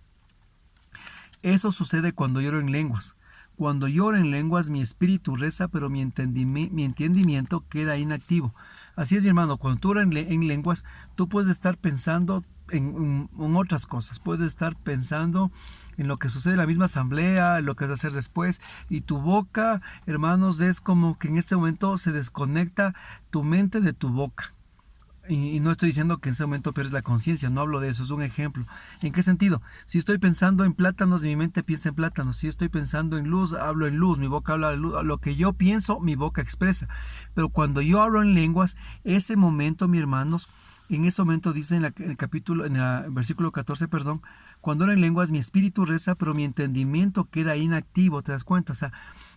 Eso sucede cuando lloro en lenguas. Cuando lloro en lenguas, mi espíritu reza, pero mi entendimiento queda inactivo. Así es, mi hermano, cuando tú oras en lenguas, tú puedes estar pensando en otras cosas. Puedes estar pensando en lo que sucede en la misma asamblea, en lo que vas a hacer después. Y tu boca, hermanos, es como que en este momento se desconecta tu mente de tu boca. Y no estoy diciendo que en ese momento pierdes la conciencia, no hablo de eso, es un ejemplo. ¿En qué sentido? Si estoy pensando en plátanos, mi mente piensa en plátanos. Si estoy pensando en luz, hablo en luz, mi boca habla de luz. Lo que yo pienso, mi boca expresa. Pero cuando yo hablo en lenguas, ese momento, mis hermanos, en ese momento dice en el versículo 14, perdón, cuando hablo en lenguas, mi espíritu reza, pero mi entendimiento queda inactivo, ¿te das cuenta? O sea,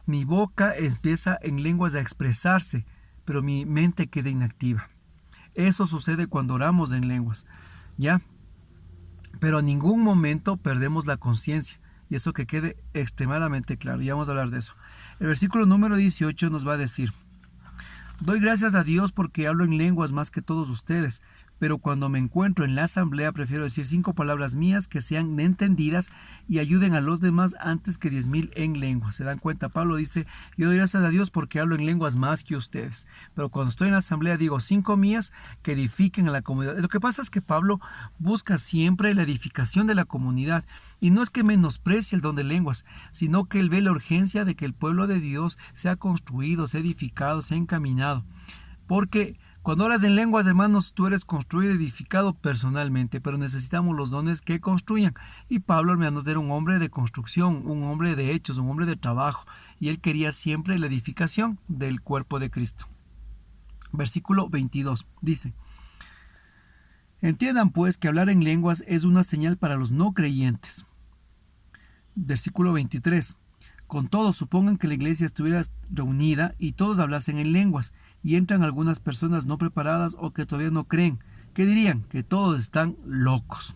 mi boca empieza en lenguas a expresarse, pero mi mente queda inactiva. Eso sucede cuando oramos en lenguas, ¿ya? Pero en ningún momento perdemos la conciencia. Y eso que quede extremadamente claro. Ya vamos a hablar de eso. El versículo número 18 nos va a decir: doy gracias a Dios porque hablo en lenguas más que todos ustedes, pero cuando me encuentro en la asamblea prefiero decir 5 palabras mías que sean entendidas y ayuden a los demás antes que 10,000 en lenguas. ¿Se dan cuenta? Pablo dice: yo doy gracias a Dios porque hablo en lenguas más que ustedes, pero cuando estoy en la asamblea digo 5 mías que edifiquen a la comunidad. Lo que pasa es que Pablo busca siempre la edificación de la comunidad, y no es que menosprecie el don de lenguas, sino que él ve la urgencia de que el pueblo de Dios sea construido, sea edificado, sea encaminado. Porque cuando hablas en lenguas, hermanos, tú eres construido y edificado personalmente, pero necesitamos los dones que construyan. Y Pablo, hermanos, era un hombre de construcción, un hombre de hechos, un hombre de trabajo, y él quería siempre la edificación del cuerpo de Cristo. Versículo 22 dice: entiendan pues que hablar en lenguas es una señal para los no creyentes. Versículo 23. Con todo, supongan que la iglesia estuviera reunida y todos hablasen en lenguas, y entran algunas personas no preparadas o que todavía no creen. ¿Qué dirían? Que todos están locos.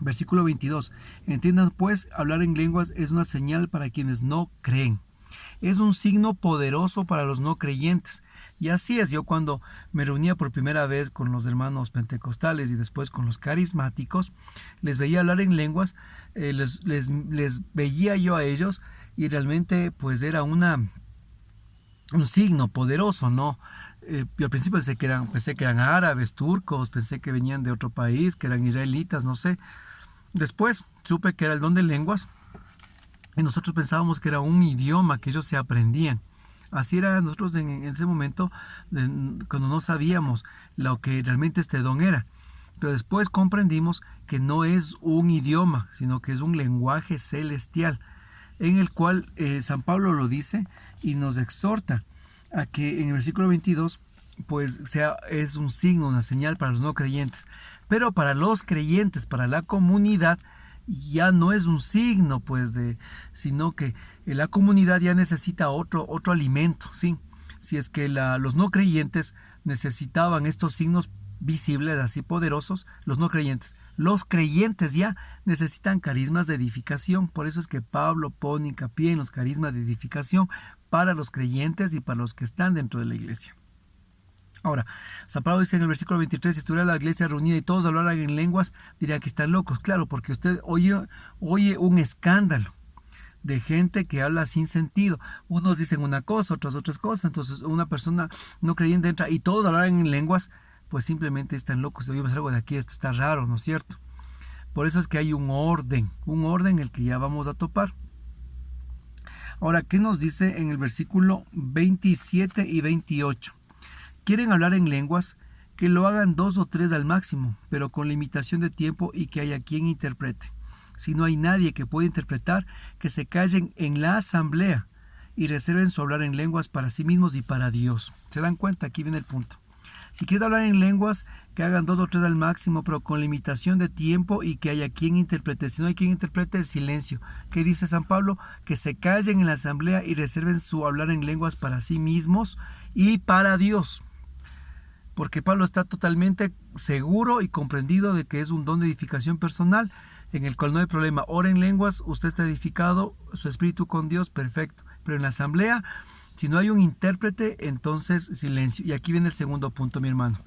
Versículo 22. Entiendan pues, hablar en lenguas es una señal para quienes no creen. Es un signo poderoso para los no creyentes. Y así es, yo cuando me reunía por primera vez con los hermanos pentecostales y después con los carismáticos, les veía hablar en lenguas, les veía yo a ellos, y realmente pues era un signo poderoso, ¿no? Yo al principio pensé que eran árabes, turcos, pensé que venían de otro país, que eran israelitas, no sé. Después supe que era el don de lenguas, y nosotros pensábamos que era un idioma que ellos se aprendían. Así era nosotros en ese momento, cuando no sabíamos lo que realmente este don era. Pero después comprendimos que no es un idioma, sino que es un lenguaje celestial, en el cual San Pablo lo dice y nos exhorta a que en el versículo 22 pues es un signo, una señal para los no creyentes. Pero para los creyentes, para la comunidad, ya no es un signo, pues, sino que la comunidad ya necesita otro alimento, ¿sí? si es que los no creyentes necesitaban estos signos visibles así poderosos, los no creyentes. Los creyentes ya necesitan carismas de edificación. Por eso es que Pablo pone hincapié en los carismas de edificación para los creyentes y para los que están dentro de la iglesia. Ahora, San Pablo dice en el versículo 23, si estuviera la iglesia reunida y todos hablaran en lenguas, dirían que están locos. Claro, porque usted oye un escándalo de gente que habla sin sentido. Unos dicen una cosa, otras cosas. Entonces una persona no creyente entra y todos hablan en lenguas, pues simplemente están locos. Oye, algo de aquí, esto está raro, ¿no es cierto? Por eso es que hay un orden el que ya vamos a topar. Ahora, ¿qué nos dice en el versículo 27 y 28? Quieren hablar en lenguas, que lo hagan 2 o 3 al máximo, pero con limitación de tiempo y que haya quien interprete. Si no hay nadie que pueda interpretar, que se callen en la asamblea y reserven su hablar en lenguas para sí mismos y para Dios. ¿Se dan cuenta? Aquí viene el punto. Si quieres hablar en lenguas, que hagan 2 o 3 al máximo, pero con limitación de tiempo y que haya quien interprete. Si no hay quien interprete, silencio. ¿Qué dice San Pablo? Que se callen en la asamblea y reserven su hablar en lenguas para sí mismos y para Dios. Porque Pablo está totalmente seguro y comprendido de que es un don de edificación personal en el cual no hay problema. Ora en lenguas, usted está edificado, su espíritu con Dios, perfecto. Pero en la asamblea, si no hay un intérprete, entonces silencio. Y aquí viene el segundo punto, mi hermano.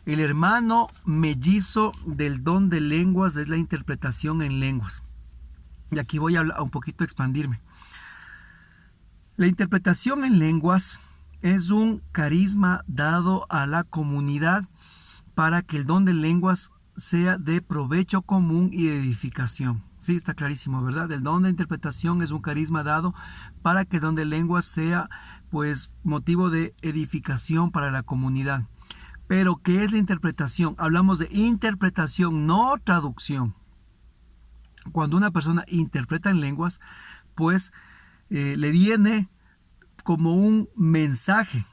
El hermano mellizo del don de lenguas es la interpretación en lenguas. Y aquí voy a un poquito expandirme. La interpretación en lenguas es un carisma dado a la comunidad para que el don de lenguas sea de provecho común y de edificación. Sí, está clarísimo, ¿verdad? El don de interpretación es un carisma dado para que el don de lenguas sea, pues, motivo de edificación para la comunidad. Pero, ¿qué es la interpretación? Hablamos de interpretación, no traducción. Cuando una persona interpreta en lenguas, pues, le viene como un mensaje.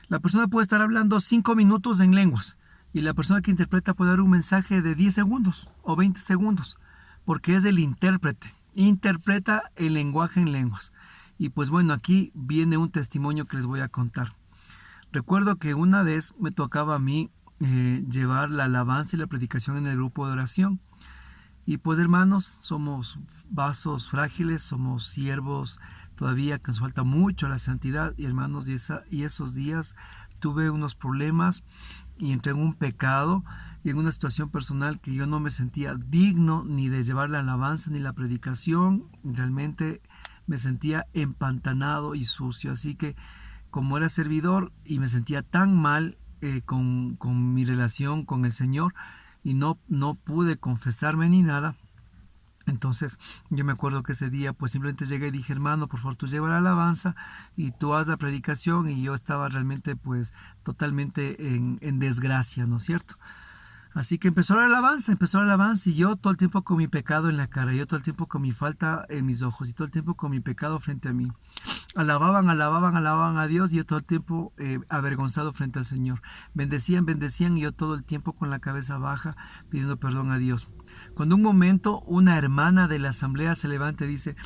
La persona puede estar hablando 5 minutos en lenguas y la persona que interpreta puede dar un mensaje de 10 segundos o 20 segundos, porque es el intérprete. Interpreta el lenguaje en lenguas. Y pues bueno, aquí viene un testimonio que les voy a contar. Recuerdo que una vez me tocaba a mí llevar la alabanza y la predicación en el grupo de oración. Y pues hermanos, somos vasos frágiles, somos siervos todavía que nos falta mucho a la santidad. Y hermanos, y esos días tuve unos problemas y entré en un pecado y en una situación personal que yo no me sentía digno ni de llevar la alabanza ni la predicación. Realmente me sentía empantanado y sucio. Así que como era servidor y me sentía tan mal con mi relación con el Señor, y no pude confesarme ni nada. Entonces yo me acuerdo que ese día pues simplemente llegué y dije, hermano, por favor tú lleva la alabanza y tú haz la predicación, y yo estaba realmente pues totalmente en desgracia, ¿no es cierto? Así que empezó la alabanza y yo todo el tiempo con mi pecado en la cara, yo todo el tiempo con mi falta en mis ojos y todo el tiempo con mi pecado frente a mí. Alababan a Dios y yo todo el tiempo avergonzado frente al Señor. Bendecían y yo todo el tiempo con la cabeza baja pidiendo perdón a Dios. Cuando un momento una hermana de la asamblea se levanta y dice,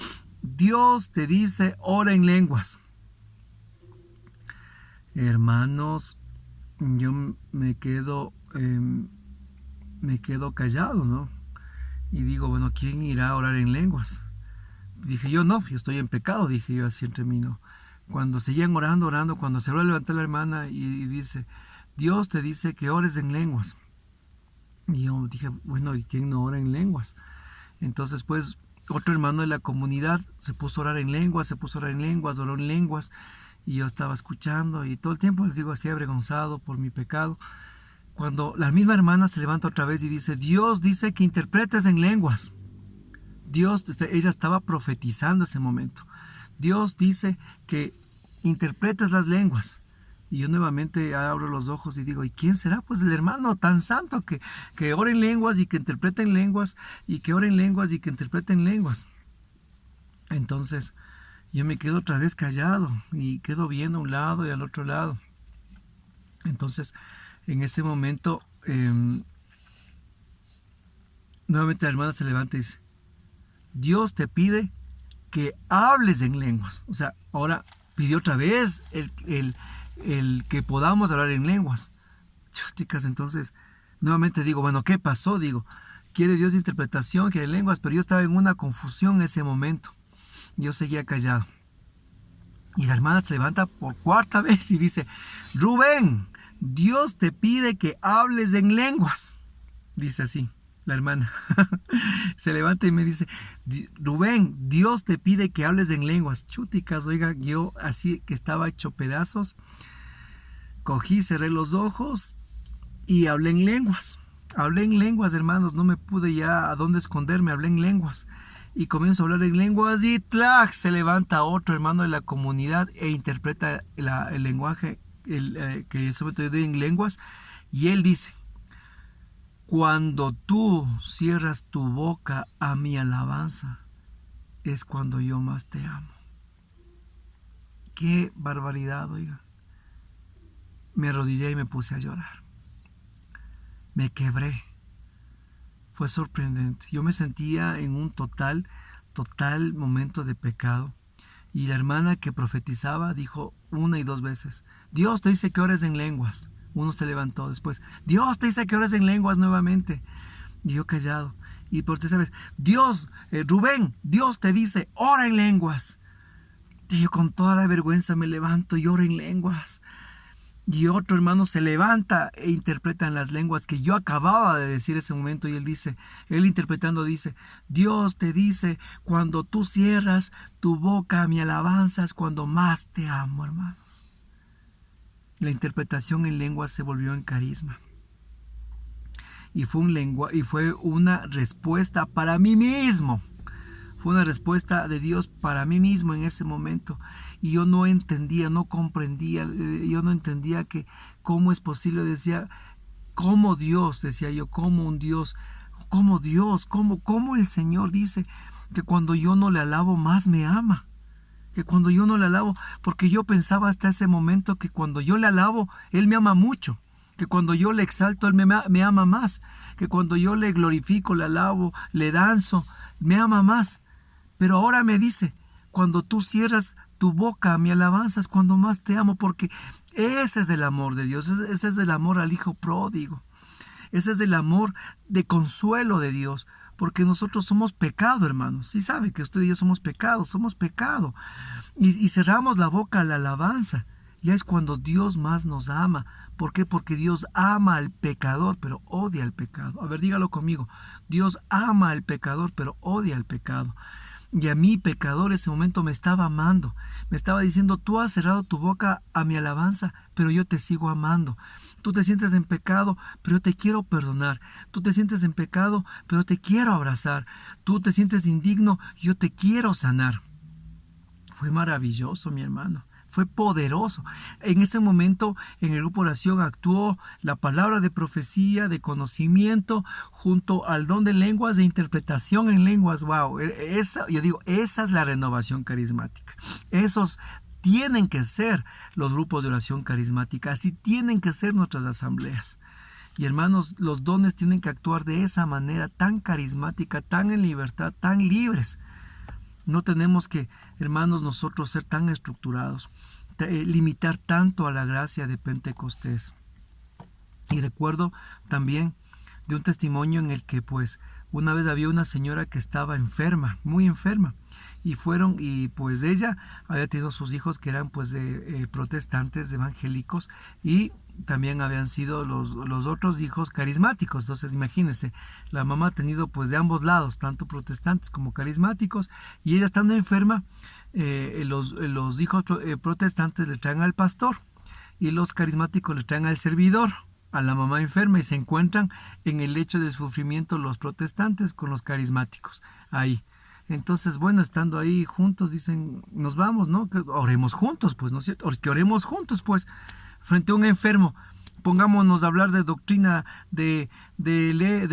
Dios te dice, ora en lenguas. Hermanos, yo me quedo callado, ¿no? Y digo, bueno, ¿quién irá a orar en lenguas? Dije yo, no, yo estoy en pecado, dije yo así entre mí, ¿no? Cuando seguían orando, cuando se va a levantar la hermana y dice, Dios te dice que ores en lenguas. Y yo dije, bueno, ¿y quién no ora en lenguas? Entonces, pues, otro hermano de la comunidad se puso a orar en lenguas, oró en lenguas, y yo estaba escuchando, y todo el tiempo les digo así avergonzado por mi pecado. Cuando la misma hermana se levanta otra vez y dice, Dios dice que interpretes en lenguas. Ella estaba profetizando ese momento. Dios dice que interpretes las lenguas. Y yo nuevamente abro los ojos y digo, ¿y quién será? Pues el hermano tan santo que ora en lenguas y que interpreta en lenguas, y que ora en lenguas y que interpreta en lenguas. Entonces yo me quedo otra vez callado y quedo viendo a un lado y al otro lado. Entonces en ese momento nuevamente la hermana se levanta y dice, Dios te pide que hables en lenguas. O sea, ahora pidió otra vez el que podamos hablar en lenguas. Chuticas, entonces, nuevamente digo, bueno, ¿qué pasó? Digo, quiere Dios de interpretación, quiere lenguas, pero yo estaba en una confusión en ese momento. Yo seguía callado. Y la hermana se levanta por cuarta vez y dice, Rubén, Dios te pide que hables en lenguas. Dice así, la hermana. Se levanta y me dice, Rubén, Dios te pide que hables en lenguas. Chuticas, oiga, yo así que estaba hecho pedazos. Cogí, cerré los ojos y hablé en lenguas. Hablé en lenguas, hermanos, no me pude ya a dónde esconderme, hablé en lenguas. Y comienzo a hablar en lenguas y ¡tlac! Se levanta otro hermano de la comunidad e interpreta el lenguaje que sobre todo en lenguas. Y él dice, cuando tú cierras tu boca a mi alabanza, es cuando yo más te amo. ¡Qué barbaridad, oiga! Me arrodillé y me puse a llorar. Me quebré. Fue sorprendente. Yo me sentía en un total momento de pecado. Y la hermana que profetizaba dijo una y dos veces, Dios te dice que ores en lenguas. Uno se levantó después, Dios te dice que ores en lenguas nuevamente. Y yo callado. Y por tercera vez, Dios, Rubén, Dios te dice, ora en lenguas. Y yo con toda la vergüenza me levanto y oro en lenguas. Y otro hermano se levanta e interpreta en las lenguas que yo acababa de decir ese momento. Y él interpretando dice, Dios te dice, cuando tú cierras tu boca a mi alabanza es cuando más te amo, hermanos. La interpretación en lenguas se volvió en carisma. Y fue una respuesta para mí mismo. Fue una respuesta de Dios para mí mismo en ese momento. Y yo no entendía, no comprendía, yo no entendía que cómo es posible, decía, cómo Dios, decía yo, cómo un Dios, cómo el Señor dice que cuando yo no le alabo más me ama. Que cuando yo no le alabo, porque yo pensaba hasta ese momento que cuando yo le alabo, Él me ama mucho. Que cuando yo le exalto, Él me ama más. Que cuando yo le glorifico, le alabo, le danzo, me ama más. Pero ahora me dice, cuando tú cierras tu boca a mi alabanza es cuando más te amo, porque ese es el amor de Dios, ese es el amor al Hijo pródigo, ese es el amor de consuelo de Dios, porque nosotros somos pecado, hermanos, y sabe que usted y yo somos pecado, y cerramos la boca a la alabanza, ya es cuando Dios más nos ama. ¿Por qué? Porque Dios ama al pecador, pero odia al pecado. A ver, dígalo conmigo, Dios ama al pecador, pero odia al pecado. Y a mí, pecador, ese momento me estaba amando. Me estaba diciendo, tú has cerrado tu boca a mi alabanza, pero yo te sigo amando. Tú te sientes en pecado, pero yo te quiero perdonar. Tú te sientes en pecado, pero te quiero abrazar. Tú te sientes indigno, yo te quiero sanar. Fue maravilloso, mi hermano. Fue poderoso. En ese momento, en el grupo oración actuó la palabra de profecía, de conocimiento, junto al don de lenguas, de interpretación en lenguas. Wow, yo digo, esa es la renovación carismática. Esos tienen que ser los grupos de oración carismática. Así tienen que ser nuestras asambleas. Y hermanos, los dones tienen que actuar de esa manera tan carismática, tan en libertad, tan libres. No tenemos que, hermanos, nosotros ser tan estructurados, limitar tanto a la gracia de Pentecostés. Y recuerdo también de un testimonio en el que pues una vez había una señora que estaba enferma, muy enferma, y pues ella había tenido sus hijos que eran pues protestantes, evangélicos, y también habían sido los otros hijos carismáticos. Entonces imagínense, la mamá ha tenido pues de ambos lados, tanto protestantes como carismáticos, y ella estando enferma, los hijos protestantes le traen al pastor y los carismáticos le traen al servidor, a la mamá enferma, y se encuentran en el lecho del sufrimiento los protestantes con los carismáticos ahí. Entonces, bueno, estando ahí juntos, dicen, nos vamos, ¿no? Que oremos juntos, pues, ¿no es cierto? Que oremos juntos, pues, frente a un enfermo. Pongámonos a hablar de doctrina, de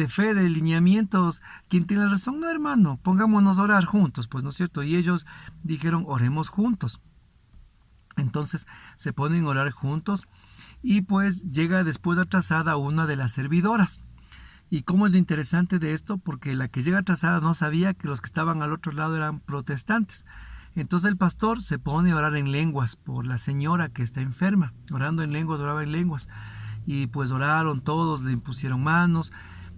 fe, de lineamientos. ¿Quién tiene la razón? No, hermano. Pongámonos a orar juntos, pues, ¿no es cierto? Y ellos dijeron, oremos juntos. Entonces, se ponen a orar juntos y pues llega después atrasada una de las servidoras. ¿Y cómo es lo interesante de esto? Porque la que llega atrasada no sabía que los que estaban al otro lado eran protestantes. Entonces el pastor se pone a orar en lenguas por la señora que está enferma, orando en lenguas, oraba en lenguas. Y pues oraron todos, le impusieron manos.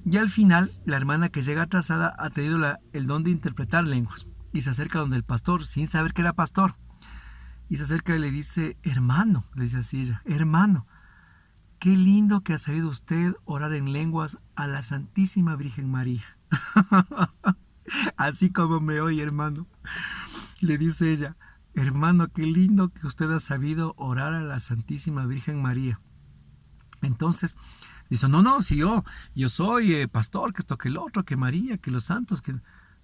Y al final, la hermana que llega atrasada ha tenido el don de interpretar lenguas. Y se acerca donde el pastor, sin saber que era pastor. Y se acerca y le dice, hermano, le dice así ella, hermano, qué lindo que ha sabido usted orar en lenguas a la Santísima Virgen María. Así como me oye, hermano. Le dice ella, hermano, qué lindo que usted ha sabido orar a la Santísima Virgen María. Entonces, dice, no, si yo soy pastor, que esto, que el otro, que María, que los santos, que...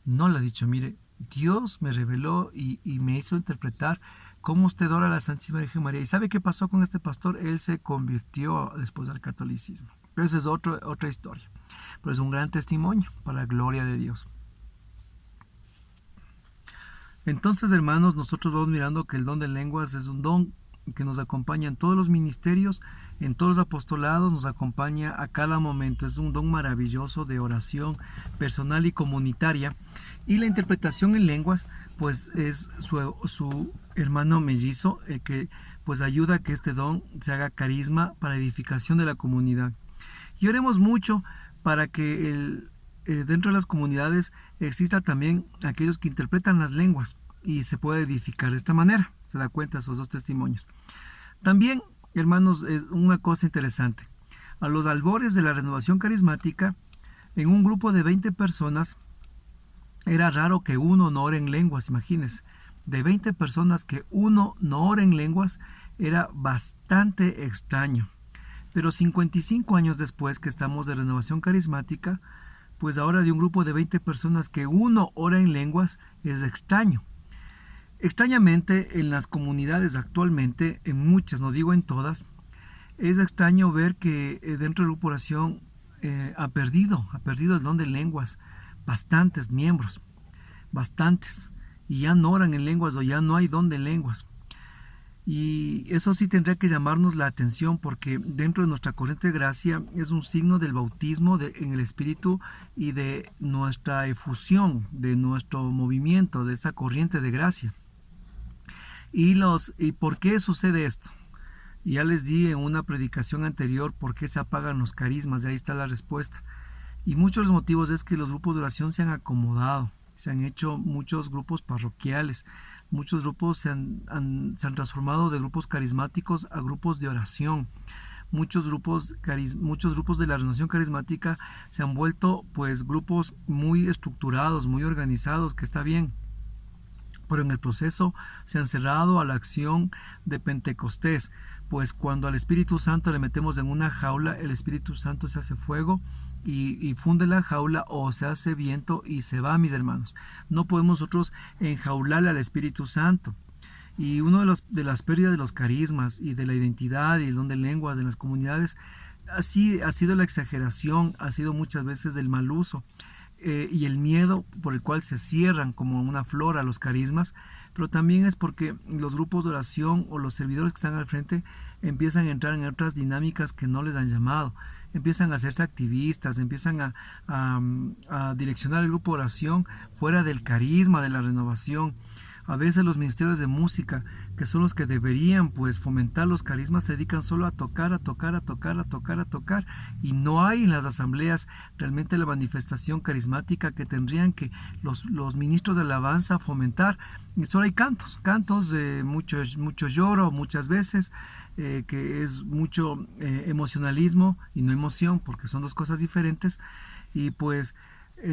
No le ha dicho, mire, Dios me reveló y me hizo interpretar cómo usted ora a la Santísima Virgen María. ¿Y sabe qué pasó con este pastor? Él se convirtió después al catolicismo. Pero esa es otra historia. Pero es un gran testimonio para la gloria de Dios. Entonces, hermanos, nosotros vamos mirando que el don de lenguas es un don que nos acompaña en todos los ministerios, en todos los apostolados, nos acompaña a cada momento. Es un don maravilloso de oración personal y comunitaria. Y la interpretación en lenguas, pues es su hermano mellizo, el que pues ayuda a que este don se haga carisma para edificación de la comunidad. Y oremos mucho para que dentro de las comunidades exista también aquellos que interpretan las lenguas y se puede edificar de esta manera. Se da cuenta esos dos testimonios. También, hermanos, una cosa interesante. A los albores de la renovación carismática, en un grupo de 20 personas, era raro que uno no ore en lenguas, imagínense. De 20 personas que uno no ore en lenguas, era bastante extraño. Pero 55 años después que estamos de renovación carismática, pues ahora de un grupo de 20 personas que uno ora en lenguas es extraño. Extrañamente, en las comunidades actualmente, en muchas, no digo en todas, es extraño ver que dentro del grupo de oración ha perdido el don de lenguas bastantes miembros, bastantes, y ya no oran en lenguas o ya no hay don de lenguas. Y eso sí tendría que llamarnos la atención, porque dentro de nuestra corriente de gracia es un signo del bautismo en el Espíritu y de nuestra efusión, de nuestro movimiento, de esa corriente de gracia. ¿Y por qué sucede esto? Ya les di en una predicación anterior por qué se apagan los carismas, y ahí está la respuesta. Y muchos de los motivos es que los grupos de oración se han acomodado, se han hecho muchos grupos parroquiales, muchos grupos se han transformado de grupos carismáticos a grupos de oración. Muchos grupos de la renovación carismática se han vuelto pues grupos muy estructurados, muy organizados, que está bien. Pero en el proceso se han cerrado a la acción de Pentecostés, pues cuando al Espíritu Santo le metemos en una jaula, el Espíritu Santo se hace fuego y funde la jaula, o se hace viento y se va, mis hermanos. No podemos nosotros enjaularle al Espíritu Santo. Y uno de las pérdidas de los carismas y de la identidad y el don de lenguas en las comunidades, así ha sido la exageración, ha sido muchas veces el mal uso. Y el miedo por el cual se cierran como una flor a los carismas, pero también es porque los grupos de oración o los servidores que están al frente empiezan a entrar en otras dinámicas que no les han llamado, empiezan a hacerse activistas, empiezan a direccionar el grupo de oración fuera del carisma de la renovación. A veces los ministerios de música, que son los que deberían pues fomentar los carismas, se dedican solo a tocar, y no hay en las asambleas realmente la manifestación carismática que tendrían que los ministros de alabanza fomentar. Y solo hay cantos de mucho lloro muchas veces, que es mucho emocionalismo y no emoción, porque son dos cosas diferentes, y pues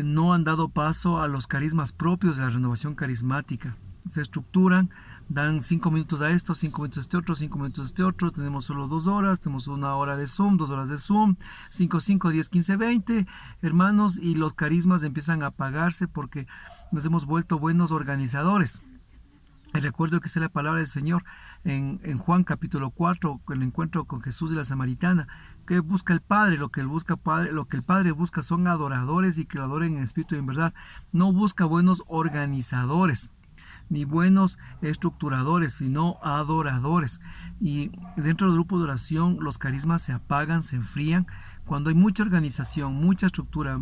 no han dado paso a los carismas propios de la renovación carismática. Se estructuran, dan 5 minutos a esto, 5 minutos a este otro, 5 minutos a este otro, tenemos solo 2 horas, tenemos 1 hora de Zoom, 2 horas de Zoom, 5, 10, 15, 20, hermanos, y los carismas empiezan a apagarse porque nos hemos vuelto buenos organizadores. Y recuerdo que es la palabra del Señor en Juan capítulo 4, el encuentro con Jesús y la Samaritana, que busca el Padre, lo que el Padre busca son adoradores y que lo adoren en espíritu y en verdad. No busca buenos organizadores ni buenos estructuradores, sino adoradores. Y dentro del grupo de oración los carismas se apagan, se enfrían cuando hay mucha organización, mucha estructura.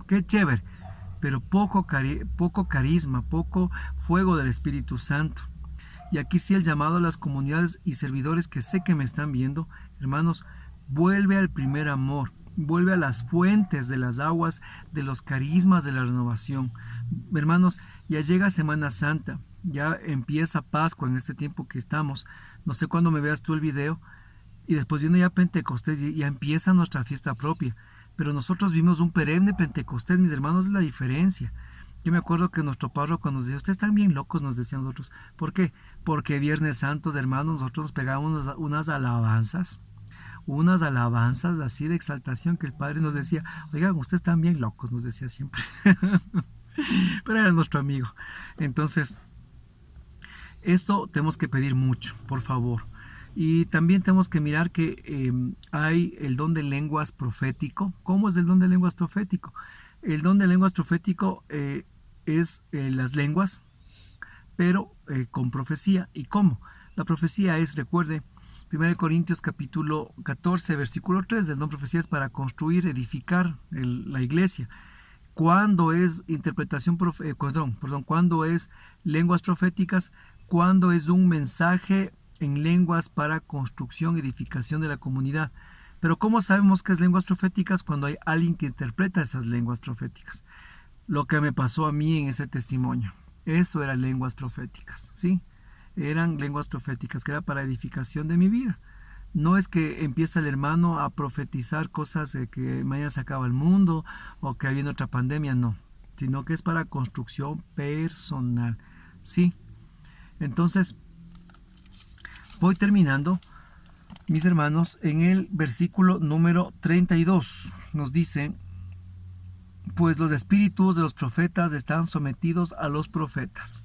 Qué chévere, pero poco carisma, poco fuego del Espíritu Santo. Y aquí sí el llamado a las comunidades y servidores que sé que me están viendo, hermanos, vuelve al primer amor, vuelve a las fuentes de las aguas, de los carismas de la renovación. Hermanos, ya llega Semana Santa, ya empieza Pascua en este tiempo que estamos. No sé cuándo me veas tú el video. Y después viene ya Pentecostés y ya empieza nuestra fiesta propia. Pero nosotros vimos un perenne Pentecostés, mis hermanos, es la diferencia. Yo me acuerdo que nuestro párroco nos decía, ustedes están bien locos, nos decían nosotros. ¿Por qué? Porque Viernes Santo, hermanos, nosotros nos pegábamos unas alabanzas así de exaltación que el Padre nos decía, oigan, ustedes están bien locos, nos decía siempre. Pero era nuestro amigo. Entonces, esto tenemos que pedir mucho, por favor. Y también tenemos que mirar que hay el don de lenguas profético. ¿Cómo es el don de lenguas profético? El don de lenguas profético es las lenguas, pero con profecía. ¿Y cómo? La profecía es, recuerde, 1 Corintios capítulo 14, versículo 3, el don de profecía es para construir, edificar la iglesia. ¿Cuándo es interpretación, cuándo es lenguas proféticas? Cuando es un mensaje en lenguas para construcción y edificación de la comunidad. Pero ¿cómo sabemos que es lenguas proféticas? Cuando hay alguien que interpreta esas lenguas proféticas. Lo que me pasó a mí en ese testimonio. Eso eran lenguas proféticas, ¿sí? Eran lenguas proféticas, que era para edificación de mi vida. No es que empieza el hermano a profetizar cosas de que mañana se acaba el mundo o que viene otra pandemia, no. Sino que es para construcción personal, ¿sí? Entonces, voy terminando, mis hermanos, en el versículo número 32. Nos dice, pues los espíritus de los profetas están sometidos a los profetas.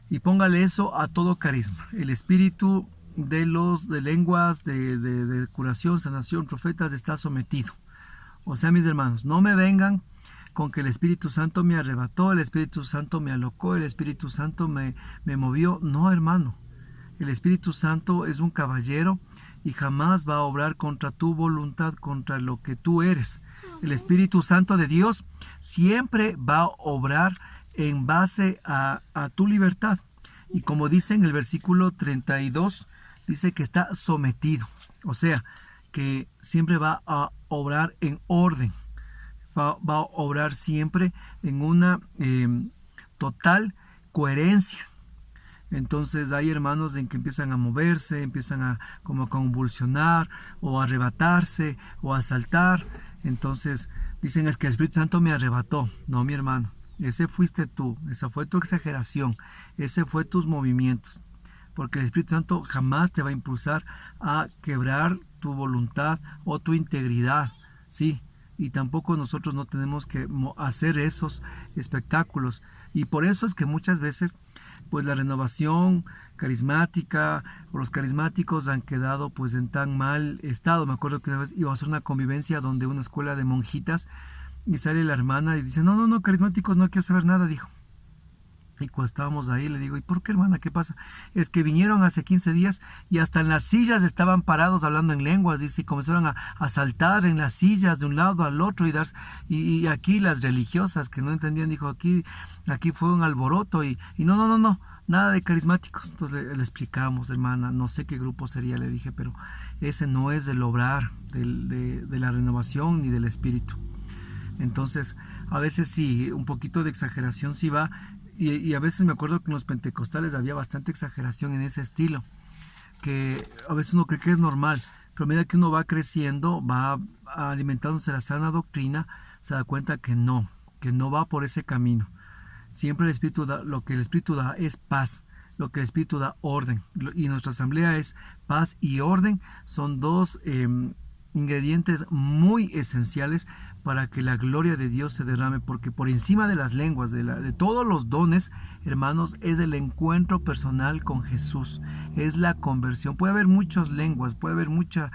Y póngale eso a todo carisma. El espíritu de lenguas, de curación, sanación, profetas está sometido. O sea, mis hermanos, no me vengan con que el Espíritu Santo me arrebató, el Espíritu Santo me alocó, el Espíritu Santo me movió. No, hermano. El Espíritu Santo es un caballero y jamás va a obrar contra tu voluntad, contra lo que tú eres. El Espíritu Santo de Dios siempre va a obrar en base a tu libertad. Y como dice en el versículo 32, dice que está sometido. O sea, que siempre va a obrar en orden. Va a obrar siempre en una total coherencia. Entonces hay hermanos en que empiezan a moverse, empiezan a como a convulsionar o a arrebatarse o a saltar. Entonces dicen, es que el Espíritu Santo me arrebató. No, mi hermano, ese fuiste tú, esa fue tu exageración, ese fue tus movimientos. Porque el Espíritu Santo jamás te va a impulsar a quebrar tu voluntad o tu integridad, ¿sí? Y tampoco nosotros no tenemos que hacer esos espectáculos. Y por eso es que muchas veces pues la renovación carismática o los carismáticos han quedado pues en tan mal estado. Me acuerdo que una vez iba a hacer una convivencia donde una escuela de monjitas y sale la hermana y dice, no, carismáticos no quiero saber nada, dijo. Y cuando estábamos ahí le digo, ¿y por qué, hermana? ¿Qué pasa? Es que vinieron hace 15 días y hasta en las sillas estaban parados hablando en lenguas, dice, y comenzaron a saltar en las sillas de un lado al otro y aquí las religiosas que no entendían, dijo, aquí fue un alboroto y no, nada de carismáticos. Entonces le explicamos, hermana, no sé qué grupo sería, le dije, pero ese no es del obrar de la renovación ni del espíritu. Entonces, a veces sí, un poquito de exageración sí va. Y a veces me acuerdo que en los pentecostales había bastante exageración en ese estilo, que a veces uno cree que es normal, pero a medida que uno va creciendo, va alimentándose la sana doctrina, se da cuenta que no va por ese camino. Siempre el Espíritu da, lo que el Espíritu da es paz, lo que el Espíritu da orden, y nuestra asamblea es paz y orden, son dos ingredientes muy esenciales para que la gloria de Dios se derrame, porque por encima de las lenguas, de todos los dones, hermanos, es el encuentro personal con Jesús, es la conversión. Puede haber muchas lenguas, puede haber mucha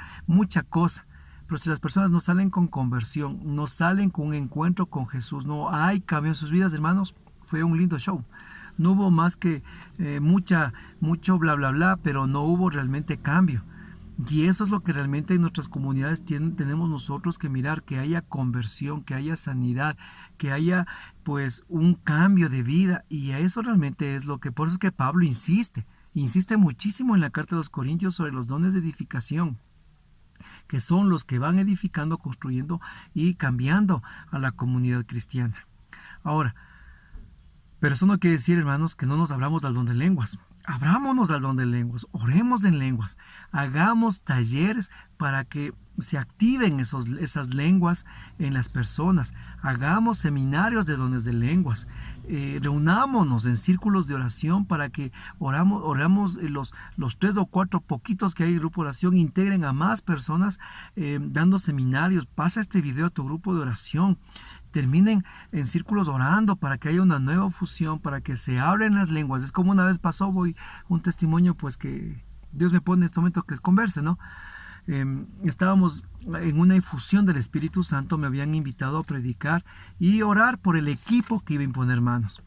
cosa, pero si las personas no salen con conversión, no salen con un encuentro con Jesús, no hay cambio en sus vidas, hermanos, fue un lindo show. No hubo más que mucho bla bla bla, pero no hubo realmente cambio. Y eso es lo que realmente en nuestras comunidades tenemos nosotros que mirar, que haya conversión, que haya sanidad, que haya pues un cambio de vida. Y a eso realmente es lo que, por eso es que Pablo insiste muchísimo en la carta de los Corintios sobre los dones de edificación, que son los que van edificando, construyendo y cambiando a la comunidad cristiana. Ahora, pero eso no quiere decir, hermanos, que no nos abramos al don de lenguas. Abrámonos al don de lenguas, oremos en lenguas, hagamos talleres para que se activen esas lenguas en las personas, hagamos seminarios de dones de lenguas, reunámonos en círculos de oración para que oramos los 3 o 4 poquitos que hay en el grupo de oración, integren a más personas dando seminarios. Pasa este video a tu grupo de oración. Terminen en círculos orando para que haya una nueva fusión, para que se abran las lenguas. Es como una vez pasó, un testimonio pues que Dios me pone en este momento que les converse, ¿no? Estábamos en una infusión del Espíritu Santo, me habían invitado a predicar y orar por el equipo que iba a imponer manos.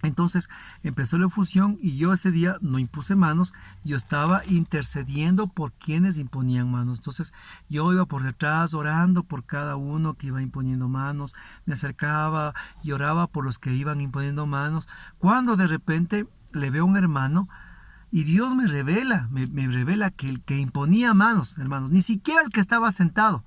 Entonces empezó la infusión y yo ese día no impuse manos, yo estaba intercediendo por quienes imponían manos. Entonces yo iba por detrás orando por cada uno que iba imponiendo manos, me acercaba y oraba por los que iban imponiendo manos, cuando de repente le veo a un hermano y Dios me revela que el que imponía manos, hermanos, ni siquiera el que estaba sentado,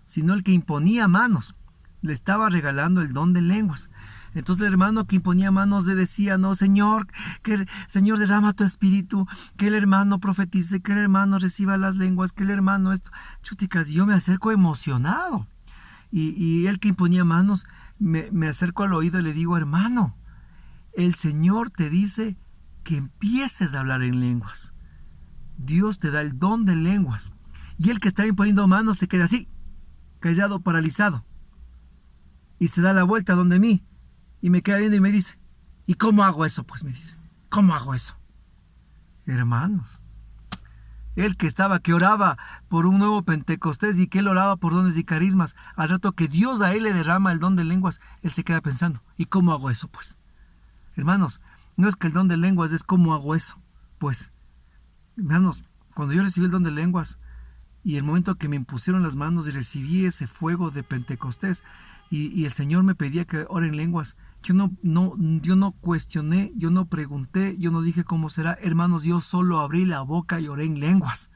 sino el que imponía manos, le estaba regalando el don de lenguas. Entonces el hermano que imponía manos le decía, no, Señor, que el Señor derrama tu espíritu, que el hermano profetice, que el hermano reciba las lenguas, que el hermano esto. Chuticas, y yo me acerco emocionado. Y el que imponía manos, me acerco al oído y le digo, hermano, el Señor te dice que empieces a hablar en lenguas. Dios te da el don de lenguas. Y el que está imponiendo manos se queda así, callado, paralizado. Y se da la vuelta donde mí. Y me queda viendo y me dice, ¿y cómo hago eso? Pues me dice, ¿cómo hago eso? Hermanos, él que oraba por un nuevo Pentecostés y que él oraba por dones y carismas, al rato que Dios a él le derrama el don de lenguas, él se queda pensando, ¿y cómo hago eso? Pues, hermanos, no es que el don de lenguas es cómo hago eso. Pues, hermanos, cuando yo recibí el don de lenguas y el momento que me impusieron las manos y recibí ese fuego de Pentecostés, y el Señor me pedía que ore en lenguas, yo no cuestioné, yo no pregunté, yo no dije cómo será, hermanos, yo solo abrí la boca y oré en lenguas.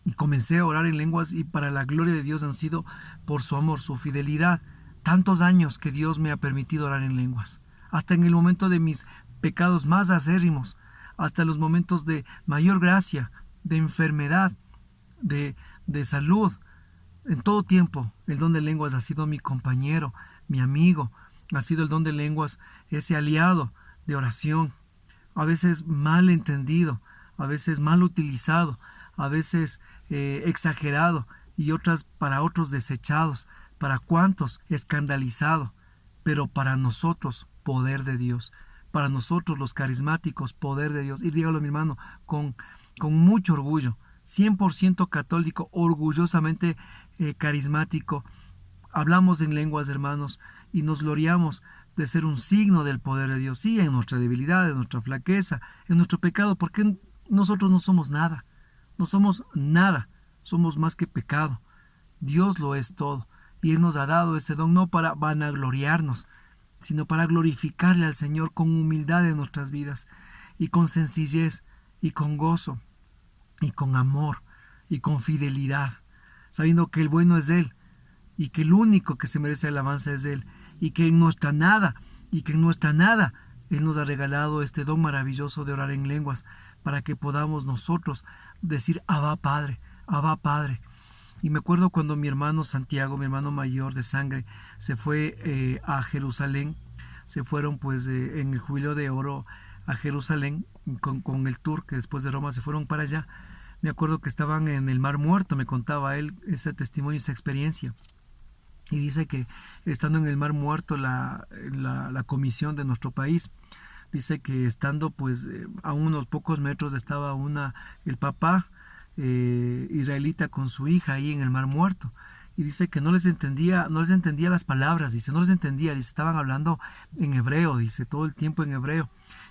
Y comencé a orar en lenguas y para la gloria de Dios han sido por su amor, su fidelidad, tantos años que Dios me ha permitido orar en lenguas, hasta en el momento de mis pecados más acérrimos, hasta los momentos de mayor gracia, de enfermedad, de salud. En todo tiempo, el don de lenguas ha sido mi compañero, mi amigo, ha sido el don de lenguas ese aliado de oración, a veces mal entendido, a veces mal utilizado, a veces exagerado y para otros desechados, para cuantos escandalizado, pero para nosotros poder de Dios, para nosotros los carismáticos poder de Dios. Y dígalo mi hermano, con mucho orgullo, 100% católico, orgullosamente carismático, hablamos en lenguas, hermanos, y nos gloriamos de ser un signo del poder de Dios, sí, en nuestra debilidad, en nuestra flaqueza, en nuestro pecado, porque nosotros no somos nada, somos más que pecado. Dios lo es todo, y Él nos ha dado ese don no para vanagloriarnos, sino para glorificarle al Señor con humildad en nuestras vidas, y con sencillez, y con gozo, y con amor, y con fidelidad, sabiendo que el bueno es Él, y que el único que se merece alabanza es Él, y que en nuestra nada, Él nos ha regalado este don maravilloso de orar en lenguas, para que podamos nosotros decir Abba Padre, Abba Padre. Y me acuerdo cuando mi hermano Santiago, mi hermano mayor de sangre, se fue a Jerusalén, se fueron pues en el Jubileo de Oro a Jerusalén, con el tour que después de Roma se fueron para allá. Me acuerdo que estaban en el Mar Muerto, me contaba él ese testimonio, esa experiencia. Y dice que estando en el Mar Muerto, la comisión de nuestro país, dice que estando pues a unos pocos metros estaba el papá israelita con su hija ahí en el Mar Muerto. Y dice que no les entendía las palabras, dice, estaban hablando en hebreo, dice, todo el tiempo en hebreo.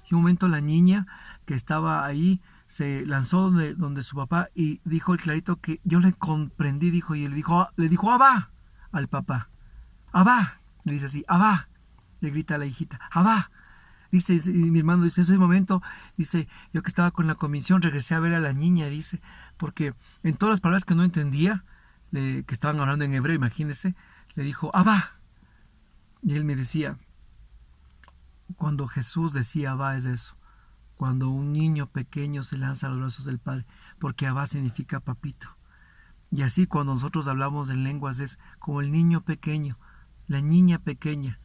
Y un momento la niña que estaba ahí se lanzó donde su papá y dijo el clarito que yo le comprendí, dijo, y él le dijo, Abba, al papá. Abba, le dice así, Abba, le grita a la hijita, Abba. Dice, y mi hermano dice, en ese momento, dice, yo que estaba con la comisión, regresé a ver a la niña, dice, porque en todas las palabras que no entendía, que estaban hablando en hebreo, imagínese, le dijo, Abba. Y él me decía, cuando Jesús decía Abba es eso, cuando un niño pequeño se lanza a los brazos del Padre, porque Abba significa papito. Y así cuando nosotros hablamos en lenguas es como el niño pequeño, la niña pequeña,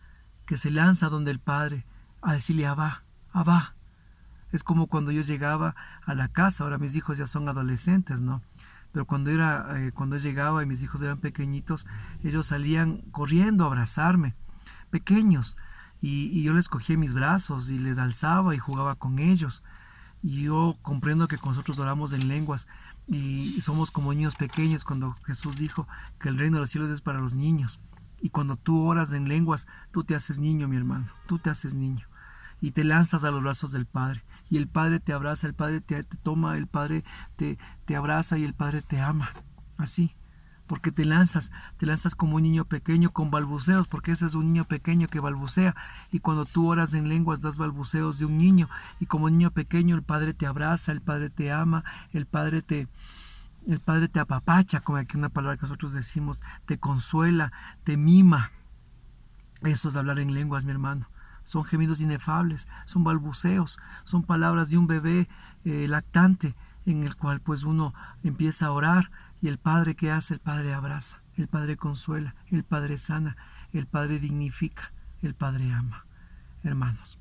que se lanza donde el Padre a decirle Abba, Abba. Es como cuando yo llegaba a la casa, ahora mis hijos ya son adolescentes, ¿no? Pero cuando yo llegaba y mis hijos eran pequeñitos, ellos salían corriendo a abrazarme, pequeños, y yo les cogía en mis brazos y les alzaba y jugaba con ellos. Y yo comprendo que nosotros oramos en lenguas y somos como niños pequeños cuando Jesús dijo que el reino de los cielos es para los niños. Y cuando tú oras en lenguas, tú te haces niño, mi hermano, tú te haces niño. Y te lanzas a los brazos del Padre. Y el Padre te abraza, el Padre te toma, el Padre te abraza y el Padre te ama. Así. Porque te lanzas como un niño pequeño con balbuceos, porque ese es un niño pequeño que balbucea. Y cuando tú oras en lenguas, das balbuceos de un niño. Y como niño pequeño, el Padre te abraza, el Padre te ama, el Padre te apapacha, como aquí una palabra que nosotros decimos, te consuela, te mima. Eso es hablar en lenguas, mi hermano. Son gemidos inefables, son balbuceos, son palabras de un bebé lactante en el cual pues uno empieza a orar y el Padre, ¿qué hace? El Padre abraza, el Padre consuela, el Padre sana, el Padre dignifica, el Padre ama. Hermanos,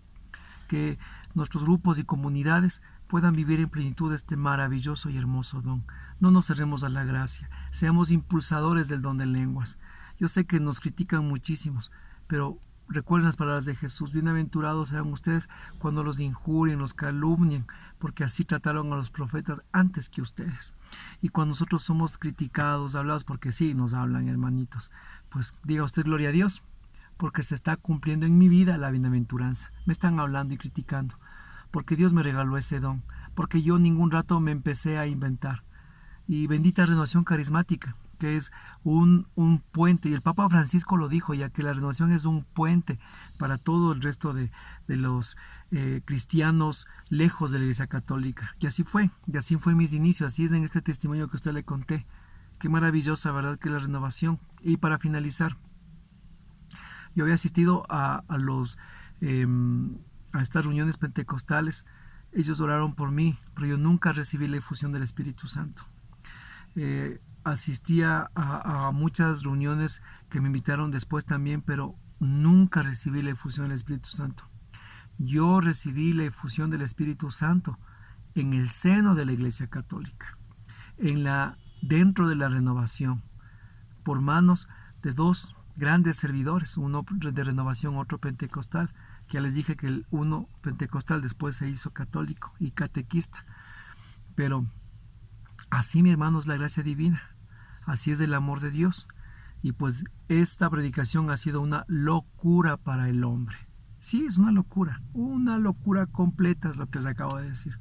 que nuestros grupos y comunidades puedan vivir en plenitud este maravilloso y hermoso don. No nos cerremos a la gracia, seamos impulsadores del don de lenguas. Yo sé que nos critican muchísimos, pero recuerden las palabras de Jesús, bienaventurados serán ustedes cuando los injurien, los calumnien, porque así trataron a los profetas antes que ustedes. Y cuando nosotros somos criticados, hablados, porque sí nos hablan, hermanitos, pues diga usted gloria a Dios, porque se está cumpliendo en mi vida la bienaventuranza. Me están hablando y criticando, porque Dios me regaló ese don, porque yo ningún rato me empecé a inventar. Y bendita renovación carismática, que es un puente, y el Papa Francisco lo dijo ya, que la renovación es un puente para todo el resto de los cristianos lejos de la Iglesia Católica. Y así fue mis inicios, así es en este testimonio que usted le conté. Qué maravillosa, ¿verdad?, que la renovación. Y para finalizar, yo había asistido a estas reuniones pentecostales. Ellos oraron por mí, pero yo nunca recibí la efusión del Espíritu Santo. Asistía a muchas reuniones que me invitaron después también, pero nunca recibí la efusión del Espíritu Santo. Yo recibí la efusión del Espíritu Santo en el seno de la Iglesia Católica, dentro de la renovación, por manos de dos grandes servidores, uno de renovación, otro pentecostal, que ya les dije que el uno pentecostal después se hizo católico y catequista. Pero así, mi hermano, es la gracia divina, así es el amor de Dios. Y pues esta predicación ha sido una locura para el hombre. Sí, es una locura completa es lo que les acabo de decir.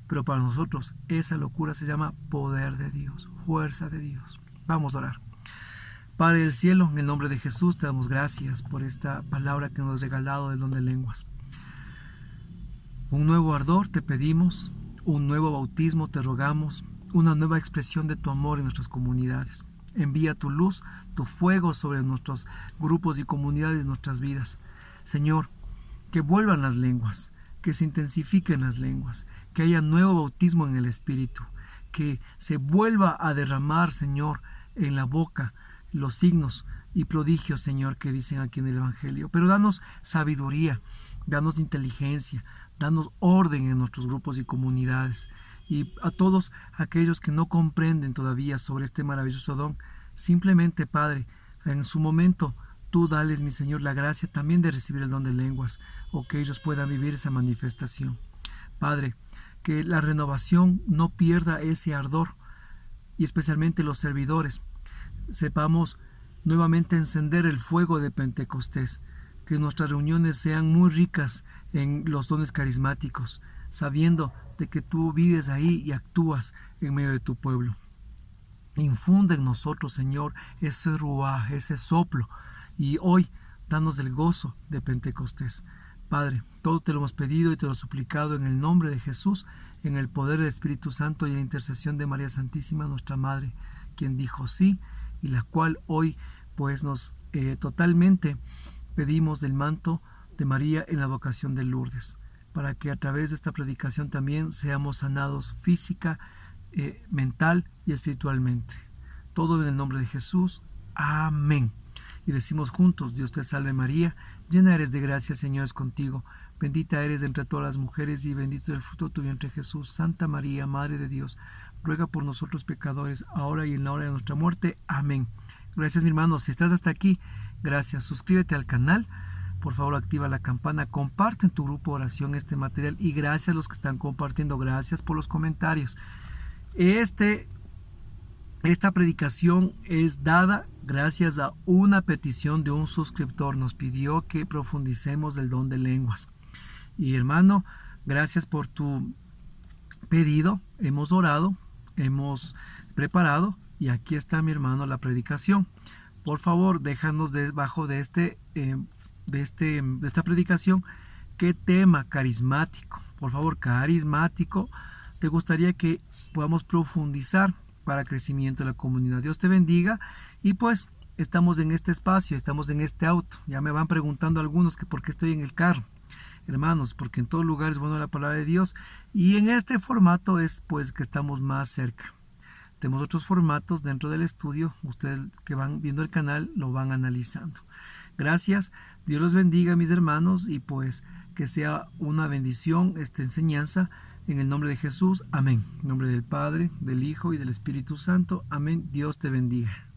Pero para nosotros esa locura se llama poder de Dios, fuerza de Dios. Vamos a orar. Padre del cielo, en el nombre de Jesús te damos gracias por esta palabra que nos has regalado del don de lenguas. Un nuevo ardor te pedimos, un nuevo bautismo te rogamos, una nueva expresión de tu amor en nuestras comunidades. Envía tu luz, tu fuego sobre nuestros grupos y comunidades de nuestras vidas. Señor, que vuelvan las lenguas, que se intensifiquen las lenguas, que haya nuevo bautismo en el Espíritu, que se vuelva a derramar, Señor, en la boca los signos y prodigios, Señor, que dicen aquí en el Evangelio. Pero danos sabiduría, danos inteligencia, danos orden en nuestros grupos y comunidades. Y a todos aquellos que no comprenden todavía sobre este maravilloso don, simplemente, Padre, en su momento, tú dales, mi Señor, la gracia también de recibir el don de lenguas, o que ellos puedan vivir esa manifestación. Padre, que la renovación no pierda ese ardor, y especialmente los servidores, sepamos nuevamente encender el fuego de Pentecostés, que nuestras reuniones sean muy ricas en los dones carismáticos, sabiendo de que tú vives ahí y actúas en medio de tu pueblo. Infunde en nosotros, Señor, ese ruaj, ese soplo, y hoy danos el gozo de Pentecostés. Padre, todo te lo hemos pedido y te lo suplicado en el nombre de Jesús, en el poder del Espíritu Santo y en la intercesión de María Santísima, nuestra Madre, quien dijo sí, y la cual hoy pues nos totalmente pedimos del manto de María en la vocación de Lourdes, para que a través de esta predicación también seamos sanados física, mental y espiritualmente. Todo en el nombre de Jesús. Amén. Y decimos juntos: Dios te salve María, llena eres de gracia, Señor es contigo. Bendita eres entre todas las mujeres y bendito es el fruto de tu vientre Jesús. Santa María, Madre de Dios, ruega por nosotros pecadores, ahora y en la hora de nuestra muerte. Amén. Gracias, mi hermano. Si estás hasta aquí, gracias. Suscríbete al canal. Por favor, activa la campana. Comparte en tu grupo de oración este material. Y gracias a los que están compartiendo. Gracias por los comentarios. Esta predicación es dada gracias a una petición de un suscriptor. Nos pidió que profundicemos el don de lenguas. Y hermano, gracias por tu pedido. Hemos orado, hemos preparado y aquí está, mi hermano, la predicación. Por favor, déjanos debajo de esta predicación qué tema carismático, por favor, carismático, te gustaría que podamos profundizar para crecimiento de la comunidad. Dios te bendiga. Y pues estamos en este espacio, estamos en este auto. Ya me van preguntando algunos que por qué estoy en el carro. Hermanos, porque en todo lugar es bueno la palabra de Dios, y en este formato es pues que estamos más cerca. Tenemos otros formatos dentro del estudio. Ustedes que van viendo el canal lo van analizando. Gracias. Dios los bendiga, mis hermanos, y pues que sea una bendición esta enseñanza. En el nombre de Jesús, amén. En nombre del Padre, del Hijo y del Espíritu Santo, amén. Dios te bendiga.